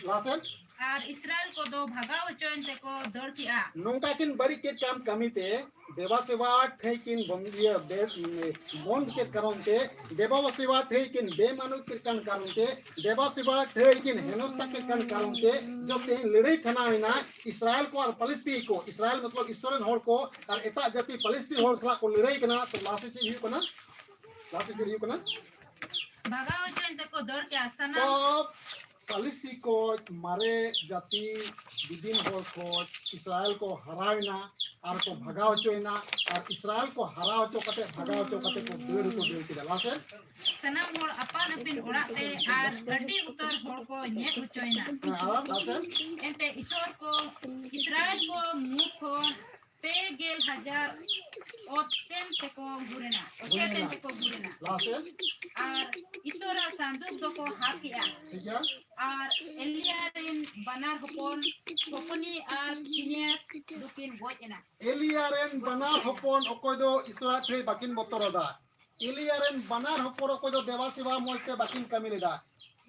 लासन और इसराइल को दो भगाओ चोन ते को दौड़ किया नोंका किन बड़ी के काम कमी ते देवा सेवा थे किन बंदिया बंद के कारण ते देवा सेवा थे किन बेमानुष के कारण ते देवा सेवा थे किन हेनस्ता के कारण ते जब ते लड़ाई ठना हुईना इस्राएल को और फिलिस्ती को इस्राएल मतलब इस्राएल होड़ को और एटा जाति फिलिस्ती होड़ सला को लड़ाई कना तो लासे चीज हुई कना लासे चीज हुई कना भगाओ चोन ते को दौड़ किया तो सना फिलिस्ती को मारे जाति विदिन होड़ को इस्राएल को हरावना और को भगाव चोइना और इस्राएल को हराव चो कते भगाव चो कते को डेढ़ के लासे सनाम होड़ अपान अपिन उड़ाते और अड्डी उतर होड़ को नेक उचोइना और लासे एंते ईश्वर को इसराइल को मुख को 3,000 ओतेन ते को गुरेना ओतेन ते को गुरेना लासे और ईश्वर संदूक दो को हाथ किया ठीक है और एलियारिन बनार होपन होपनी और फिनियास दुकिन गोजना एलियारेन बनार होपन ओकोय दो इस्राएल थे बाकिन बोतरदा एलियारेन बनार होपन ओकोय दो देवा सेवा मोजते बाकिन कमिलेदा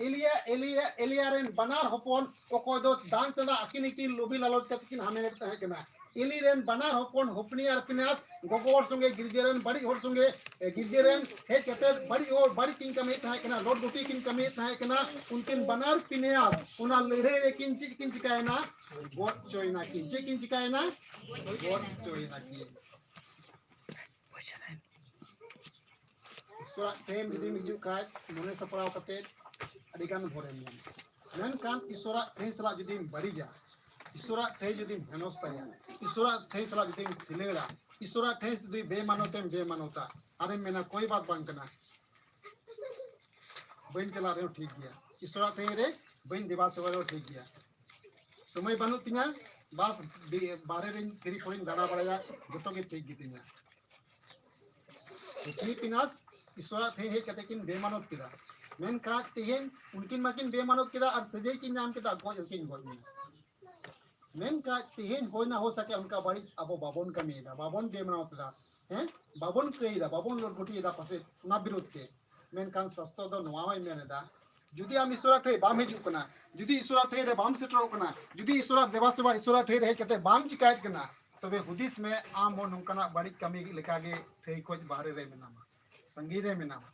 एलियारेन बनार होपन ओकोय दो दान चंदा अकिन लोबी लालोट तकिन हमें है केना एलिरेन बनार होपन होपनी और फिनियास गोगोर संगे गिरजेरेन बड़ी होड़ संगे गिरजेरेन हे केते बड़ी किन कमे था केना लोड गुटी किन कमे था केना उनकिन बनार फिनियास उना लेरे रे किन चिकायना गोट चोइना किन चिकायना गोट चोइना की सुरा टेम जदी मिजु काय मने सपराव कते अडिगान भोरे मेन कान इसोरा थे सला जदी बड़ी जा इसोरा थे जदी हेनोस्ताया इसोरा थे सला जदी फिलेड़ा इसोरा थे जदी बेमानोता अरे मेना कोई बात बांग कना बन चला रे ठीक गया इसोरा थे रे बन देवा सेवा रे ठीक गया समय बानु तिना बस बारे रे तेरी फोन दाना पड़ेगा जतो के ठीक गितिना इतनी पिनास इसोरा थे हे कते किन बेमानोत किदा मेन का तेहन उनकिन मकिन बेमानोत किदा और सजे किन नाम किदा गोय किन गोय मेन का तेहन हो ना हो सके उनका बड़ी अब बाबोन का मेदा बाबोन बेमानोत दा हैं बाबोन कईदा बाबोन लोड गुटी दा पसे ना विरोध के मेन कान सस्तो दो नवाई मेनेदा जुदी आम ईश्वरा ठे बाम हिजु कना जुदी ईश्वरा ठे रे बाम सेटरो कना जुदी ईश्वरा देवा सेवा ईश्वरा ठे रे कते बाम चिकायत कना तबे हुदिस में आम हो नंकना बड़ी कमी लेका गे ठे खोज बाहरे रे मेनामा संगी रे मेनामा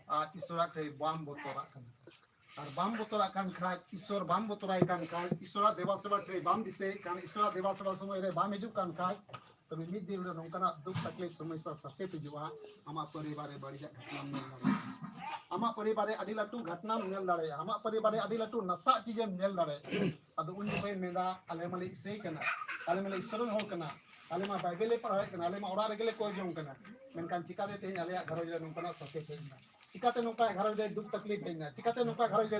आ ईश्वरा ठे बाम बोतरा कना और बाम बोतरा कान खा ईश्वर बाम बोतरा कान खा ईश्वरा देवा सेवा ठे बाम दिसे कान ईश्वरा देवा सेवा समय रे बाम हिजु कान खा तबे मिद दिन रे नंकना दुख तकलीफ समस्या सचेत जुवा आमा परिवार रे बड़ी घटना आमा परिवार अडी लाटू घटना नेल दाड़े आमा परिवार अडी लाटू नसा चीज नेल दाड़े अदो उन पे मेदा आले माले से कना आले माले ईश्वरन हो कना आले मा बाइबल पढ़ाय कना आले मा ओरा रेगले को जों कना मेनकान चिका दे ते आले घर रे नंकना सके तेना चिकाते नंका घर रे दुख तकलीफ हेना चिकाते नंका घर रे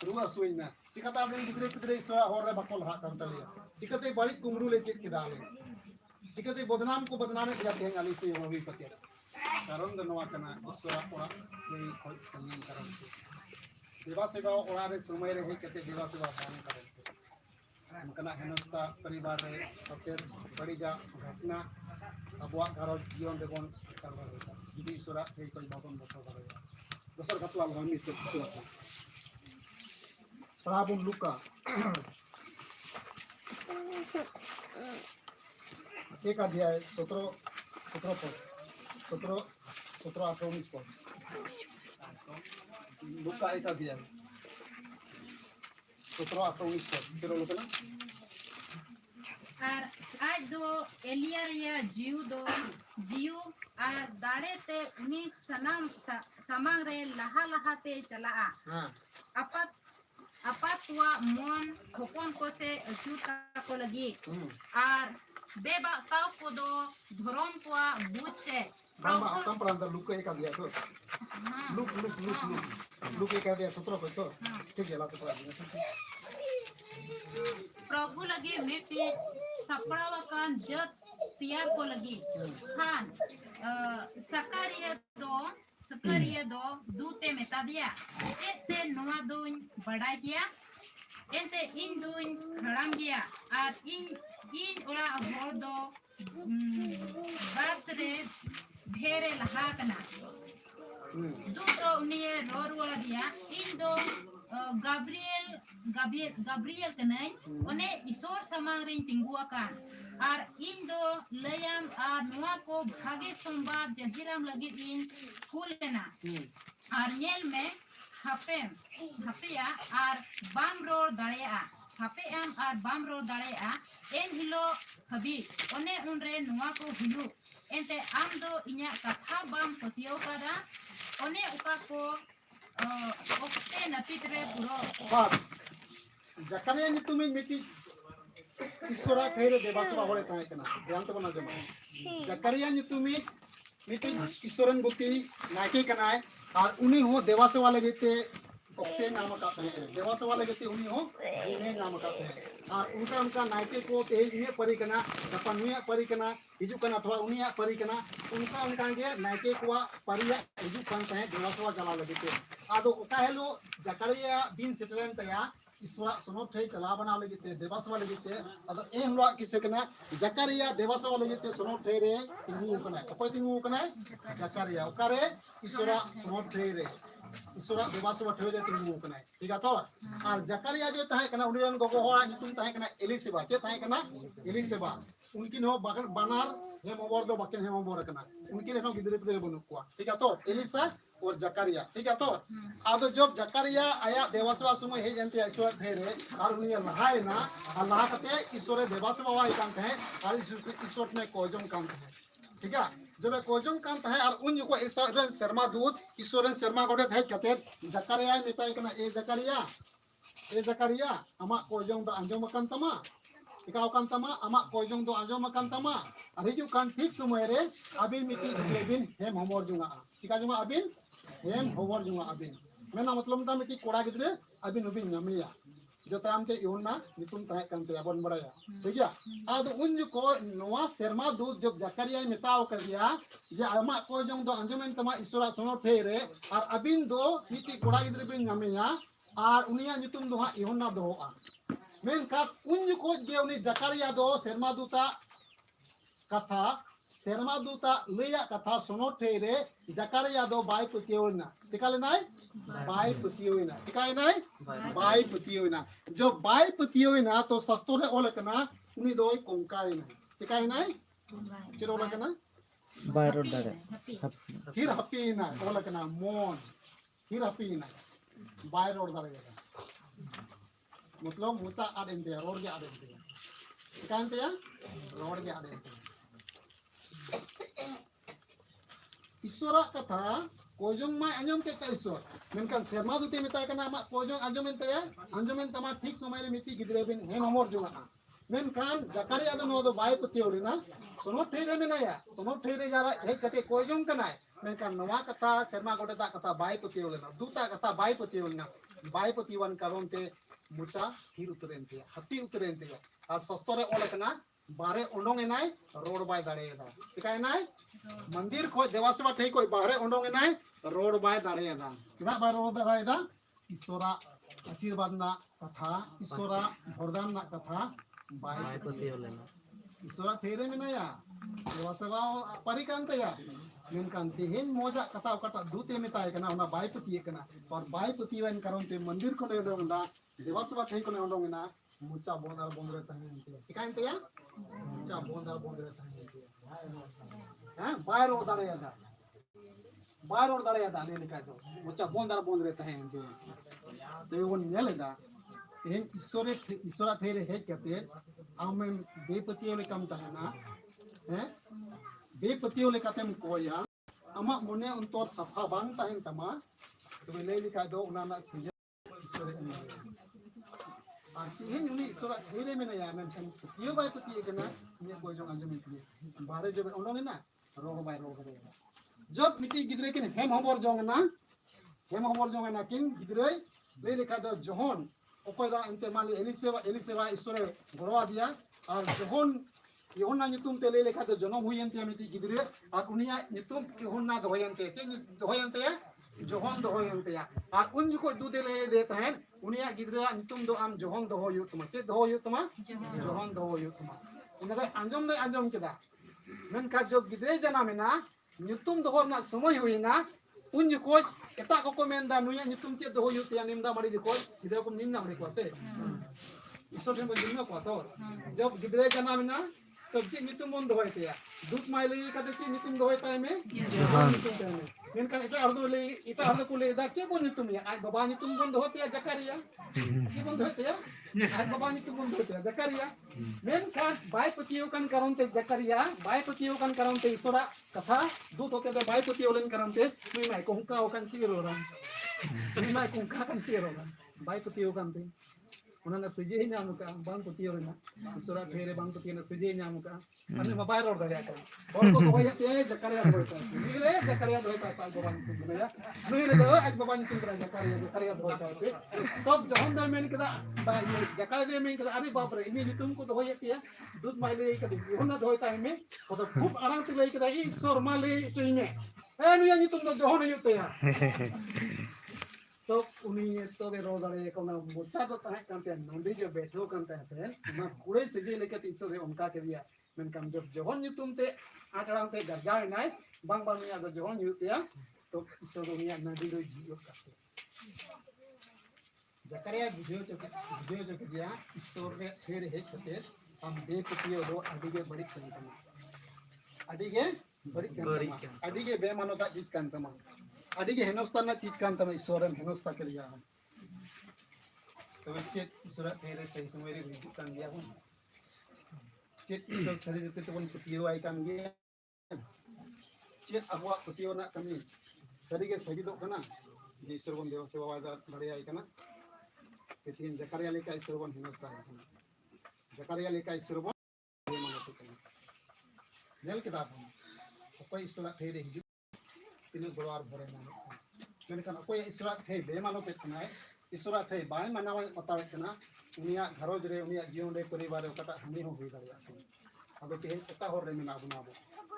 रुआ सुइना चिकाता आले गिदरे पिदरे सोया होर रे बकल हा तंतलिया चिकाते बड़ी कुमरू ले चेक किदा आले चिकाते बदनाम को बदनामे जाते हैं आले से होई पते कारण दनवा कना ईश्वर ओरा कोई खोज संगीन करन देवा सेवा ओरा रे समय रे हे कते देवा सेवा दान करन उनकना हेनस्ता परिवार रे ससेर बड़ी जा घटना अबवा घर जीवन देबन करबा होता यदि ईश्वर हे कोई बाबन बतो करेगा दोसर घटना हम से ईश्वर प्राबु लुका एक अध्याय 17 18 पद लुका एक अध्याय 17 18 पद तेरो लोग ना और आज दो एलिया जियो और दाड़े ते उनी सनाम समांग रे लहा ते चला हां अपतवा मन खोपन को से अचूता को लगी और बेबाकाव को दो धर्म को बुझ से बाबा आता प्रांत लुक एक अध्याय तो लुक एक अध्याय 17 पद तो ठीक है ला तो प्रभु लगी मिट्टी सपड़ावकान जत तियार को लगी खान सकरिया दो दूते मेता दिया एते नवा दुन बड़ा किया एते इन दुन खड़ाम गया और इन ओरा होड़ दो ढेरे लहा कना दू तो उन्हें रोर दिया इन दो गाब्रियल कनाई उन्हें ईश्वर समांग रे तिंगु अकान और इन दो लयम और नुआ को भागे सोमवार जहिराम लगी इन फूल लेना और नेल में हपेया और बाम रोड दड़ेया हपेयाम और बाम रोड दड़ेया एन हिलो हबी ओने उनरे नुआ को हुलू एंते आम दो इन्या कथा बाम पतियो कदा ओने उका को ओक्ते नपित रे पुरो बात जकरिया नितुमे मिटी ईश्वरा ठेरे देवासवा होले ताहे कना ध्यान तो बना जमा जकरिया नितुमे मिटी ईश्वरन बुति नाके कनाय और उनी हो देवासवा लगेते ओक्ते नाम काते हैं देवासवा लगेते उनी हो उन्हें नाम काते हैं और उनका नाके को तेज में परिकना दपनुया परिकना हिजु कना अथवा उनिया परिकना उनका के नाके को परिया हिजु कंत है देवासवा चला लगेते आदो ओका हेलो जकरिया दिन सेटरेन तया ईश्वरा सुनो ठे चला बना लगेते देवासवा लगेते आदो ए हमला किसे कना जकरिया देवासवा लगेते सुनो ठे रे तिंगु कना अकोय तिंगु कना जकरिया ओकारे ईश्वरा सुनो ठे रे ईश्वरा देवासवा ठे रे तिंगु कना ठीक है तो और जकरिया जो ताहे कना उनिरन गोगो होरा नितुम ताहे कना एलिसेबा के ताहे कना एलिसेबा उनकी नो बनार हे मोबर दो बकन हे मोबर कना उनकी नो गिदरे पिदरे बनु को ठीक है तो एलिसा और जकरिया ठीक है तो आदो जब जकरिया आया देवासवा समय हे जंते ईश्वर ठेरे और उनी लहाय ना अल्लाह कते ईश्वर देवासवा वाई कांत है और ईश्वर ने कोजम कांत है ठीक है जब कोजम कांत है और उन को ईश्वर शर्मा दूत ईश्वर शर्मा गोडे है कते जकरिया मिताय कना ए जकरिया अमा कोजम द अंजम कांतमा ikaw kantama ama koyong do anjo makantama ariju kan ठीक समय रे अबिन मिटी लेबिन हेम होमर जुंगा चिका जुंगा अबिन हेम होमर जुंगा अबिन मेना मतलब ता मिटी कोड़ा गिदरे अबिन उबिन नमिया जो ताम के योना नितुम ताहे कंते अबन बड़ाया ठीक है आद उन को नवा शर्मा दूत जब जकरिया मिताव कर दिया जे अमा कोयong do anjo men तमा ईश्वरा सुनो ठेरे और अबिन दो मिटी कोड़ा गिदरे बिन नमिया और उनिया नितुम दो हा योना दोआ मेनका उन को गेवनी जकरिया दो शर्मादूता लैया कथा सुनो ठेरे जकरिया दो बाय पतियोना चिकाले नाय बाय पतियोना चिकाय नाय बाय पतियोना जो बाय पतियोना तो सस्तो रे ओलकना उनी दो कोंकाय ना चिकाय नाय चिरो लकना बायरो दाड़े हिर हपीना ओलकना मोन हिर हपीना बायरो दाड़े मतलब मुचा आदेंते रोड के आदेंते कांते या रोड के आदेंते ईश्वरा कथा कोजोंग मा अंजम के ईश्वर मेनकान शर्मा दुते मिताय कना मा कोजोंग अंजमेंते या अंजमेन तमा ठीक समय रे मिटी गिदरे बिन हेम हमर जुगा मेनकान जकरिया दो नो दो बाय पतियोरिना सोनो ठेरे मेनाया सोनो ठेरे जारा हे कते कोजोंग कनाय मेनकान नवा कथा शर्मा गोटेता कथा बाय पतियोरिना दूता कथा बाय पतियोरिना बाय पतिवन कारणते मुचा हिर उतरेंते हत्ती उतरेंते आ सस्तोरे ओलकना बारे ओंडोंगेनाय रोड बाय दाड़ेदा चिकायनाय मंदिर को देवासवा ठेई कोई बाहरे ओंडोंगेनाय रोड बाय दाड़ेदा किदा बाय रोड दाड़ेदा ईश्वरा आशीर्वाद ना कथा ईश्वरा वरदान ना कथा बाय पतियोलेना ईश्वरा ठेरे मेनाया देवासवा परिकांतया मेनकान तेहेन मोजा कथा ओकाटा दूते मेताय कना ओना बाय पतिये कना और बाय पतिवन कारणते मंदिर को ओंडोंगना देवासवा ठेई को ओंडोंगना मुचा बोंदर बोंदरे तहनते चिकायनते या मुचा बोंदर बोंदरे तहनते हां बायरो दाड़ेया ले लिखा दो मुचा बोंदर बोंदरे तहनते देवन नेलेदा एन ईश्वरा ठेरे हे कते आमेन बेपतियो ले कम तहना हैं बेपतियो ले कतेम कोया अमा मोने अंतर सफा बांग तहन तमा तो ले लिखा दो उनाना सिजे ईश्वरे आरती है नुनी ईश्वरा ठेरे में नया मेंशन यो बाय पति एकना ने कोई जो अंजम मिटी बारे जब ओंडो में ना रोग बाय रोग करेगा जब मिटी गिदरे किन हेम हमर जोंगना किन गिदरे ले लिखा दो जोहन ओकोदा अंते माली एलिसेवा ईश्वरे गड़वा दिया और जोहन योहना नितुम ते ले लिखा दो जन्म हुयंते मिटी गिदरे और उनिया नितुम योहना दोयंते के दोयंते जोहन दोयंते और उन को दूधे ले देता है उनिया गिदरा नितुम दो आम जोहन दो होयु तुमा चे दो होयु तुमा जोहन दो होयु तुमा उनका अंजम केदा मेनका जो गिदरे जनामेना nyutum dohor na समय हुईना उन जुकोज एटा को मेंदा नुया nyutum चे दोहो युतिया निमदा मरी जुकोज सीधे को निमदा मरी को से इसो ठे बजिनो को तो जब गिदरे जनामिना तब चे nyutum बन दोहोय ते दूत माइले कते चे nyutum दोहोय ताय में मेनkan eta ardo le ita ardo को ले दा चे बन nyutum या आज बाबा nyutum बन दोहो ते जकरिया के बन दोहो ते आज बाबा nyutum बन दोहो ते जकरिया मेनkan बाय पतियो kan karon te जकरिया बाय पतियो kan karon te इसोरा कथा दूत होते तो बाय पतियो len karon te मी mai को का kan चिरो रा मी mai को का kan चिरो रा बाय पतियो kan te उन्होंने सजे ही नाम का बांग पतियो ना इसोरा फेरे बांग पतियो ना सजे नाम का अन्य मोबाइल रोड दरिया का और को होया ते जकरिया होता निगले जकरिया होता पाल बाबा ने या निगले तो आज बाबा ने तुम जकरिया होता है तब जहन दा में कदा जकरिया दे में कदा अरे बाप रे इमे तुमको तो होया ते दूध माइले कदा होना होता है में तो खूब आराम से ले कदा ईश्वर माले चइमे ए नुया नि तुम तो जहन होते हैं तो उन्हीं तो वे रोजारे को ना मोचा तो तय करते हैं नंदी जो बैठो करते हैं ना कुड़े से जे लेके तीसो से उनका के दिया मैं कम जब जोहन यू तुम ते आटराम ते गजाए नाय बांग बांग या जोहन यू ते तो इसो दुनिया नंदी दो जियो करते जकरिया वीडियो जो दिया ईश्वर ने फिर है करते हम बे पतियो दो अडिगे बड़ी करते अडिगे अडिगे बेमानो का चीज करते हम अडिगे हेनोस्ता ना चीज कांता में ईश्वरन हेनोस्ता के लिया हम तो चे ईश्वर तेरे सही समय रे विद्युत कान दिया हम चे ईश्वर शरीर ते तो पतियो आई कान गे चे अबवा पतियो ना कमी शरीर के सही दो कना ईश्वर बन देव सेवा वादा बड़े आई कना से तीन जकरिया लेका ईश्वर बन हेनोस्ता कना जकरिया लेका ईश्वर बन मानते कना नेल किताब हम कोई ईश्वर तेरे हिजु तीन बड़वार भरे मानो मेनकान अकोय ईश्वर थे बेमानो पे कनाय ईश्वर थे बाय मानावा बतावे कना उनिया घरोज रे उनिया जीवन रे परिवार रे कटा हानि हो होई दारिया अबे के एता होर रे मेना बुना बो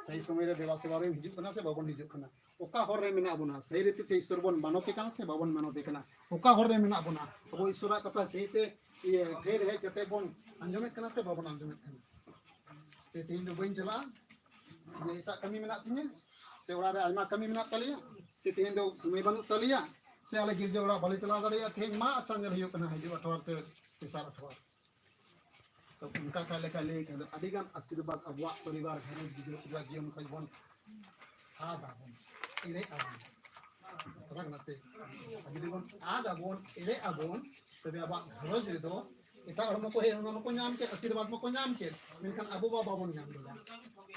सही समय रे देवा सेवा रे हिजु कना से बाबन हिजु कना ओका होर रे मेना बुना सही रीति से ईश्वर बन मानते कना से बाबन मानते कना ओका होर रे मेना बुना अब ईश्वर कथा सही ते ये फेर है कते बन अंजमे कना से बाबन अंजमे कना से तीन जो बइन चला ये एता कमी मेना तिने से ओरा रे आइमा कमी मेना तलिया से तेन दो समय बनु तलिया से आले गिरजे ओरा बाले चला दरिया थे मा अच्छा ने रहियो कना हिजु अठवार से तेसार अठवार तो उनका का लेका ले के अधिगम आशीर्वाद अबवा परिवार घर गिरजे जीवन का जीवन आ बाबन इरे आबन तबक ना से अधिगम आ बाबन इरे आबन तबे अबवा घर जे दो इता और मको हे उन मको नाम के आशीर्वाद मको नाम के मेनखान अबो बाबन नाम दिला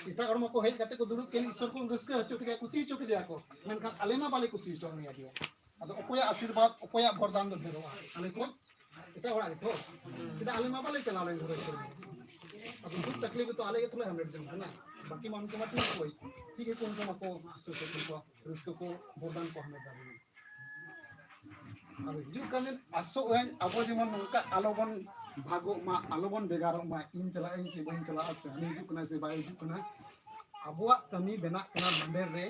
इता और मको हे कते को दुरुक के ईश्वर को रस्के हचो के खुशी चुक दिया को मेनखान आलेमा बाले खुशी चो निया दिया अब अकोया आशीर्वाद अकोया वरदान दो देरो आले को इता ओरा के तो इता आलेमा बाले चला ले घर अब दुख तकलीफ तो आले के तो हम जन है ना बाकी मन को मत कोई ठीक है कौन को मको सुख को रस्के को वरदान को हमें दाबी अब हिजु कने आसो एन अबो जेमन नंका आलोबन भागो मा आलोबन बेगारो मा इन चला इन से बन चला से हनी हिजु कना से बाय हिजु कना अबवा कमी बेना कना मंदिर रे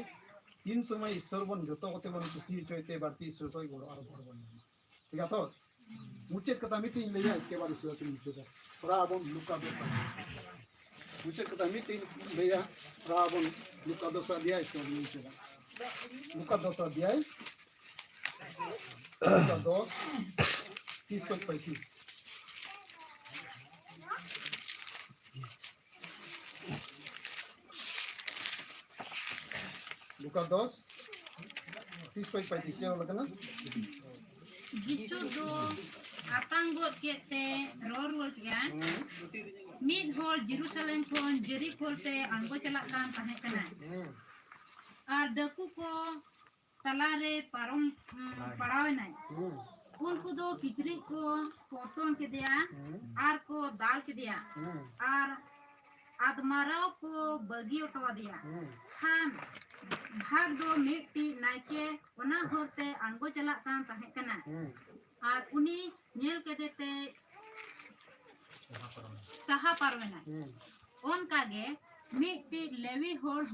तीन समय ईश्वर बन जतो कते बन खुशी चोइते बारती ईश्वर को गोड़ और भर बन ठीक है तो मुचेत कथा मीटिंग ले जा इसके बाद ईश्वर की मुचेत रावण लुका दो मुचेत कथा मीटिंग ले जा रावण लुका दो सा दिया इसको मुचेत लुका दो सा दिया Luka 2, 30:35. Luka 2, 30:35. Kira lagana? यीशु दो आतंगो केते रोर गया मिद होल जेरूशलेम खोन जेरिको ते आंगो चलाक कान ताहे कना आर दकु को तलारे पारम पड़ावे नाय उनको दो किचरी को पोतन के दिया आर को दाल के दिया आर आदमाराव को बगी उठवा दिया खान भाग दो मिट्टी नाइके वना होते आंगो चलाक कान ताहे कना आर उनी नेल के देते सहा पारवे नाय उनका गे मिट्टी लेवी होल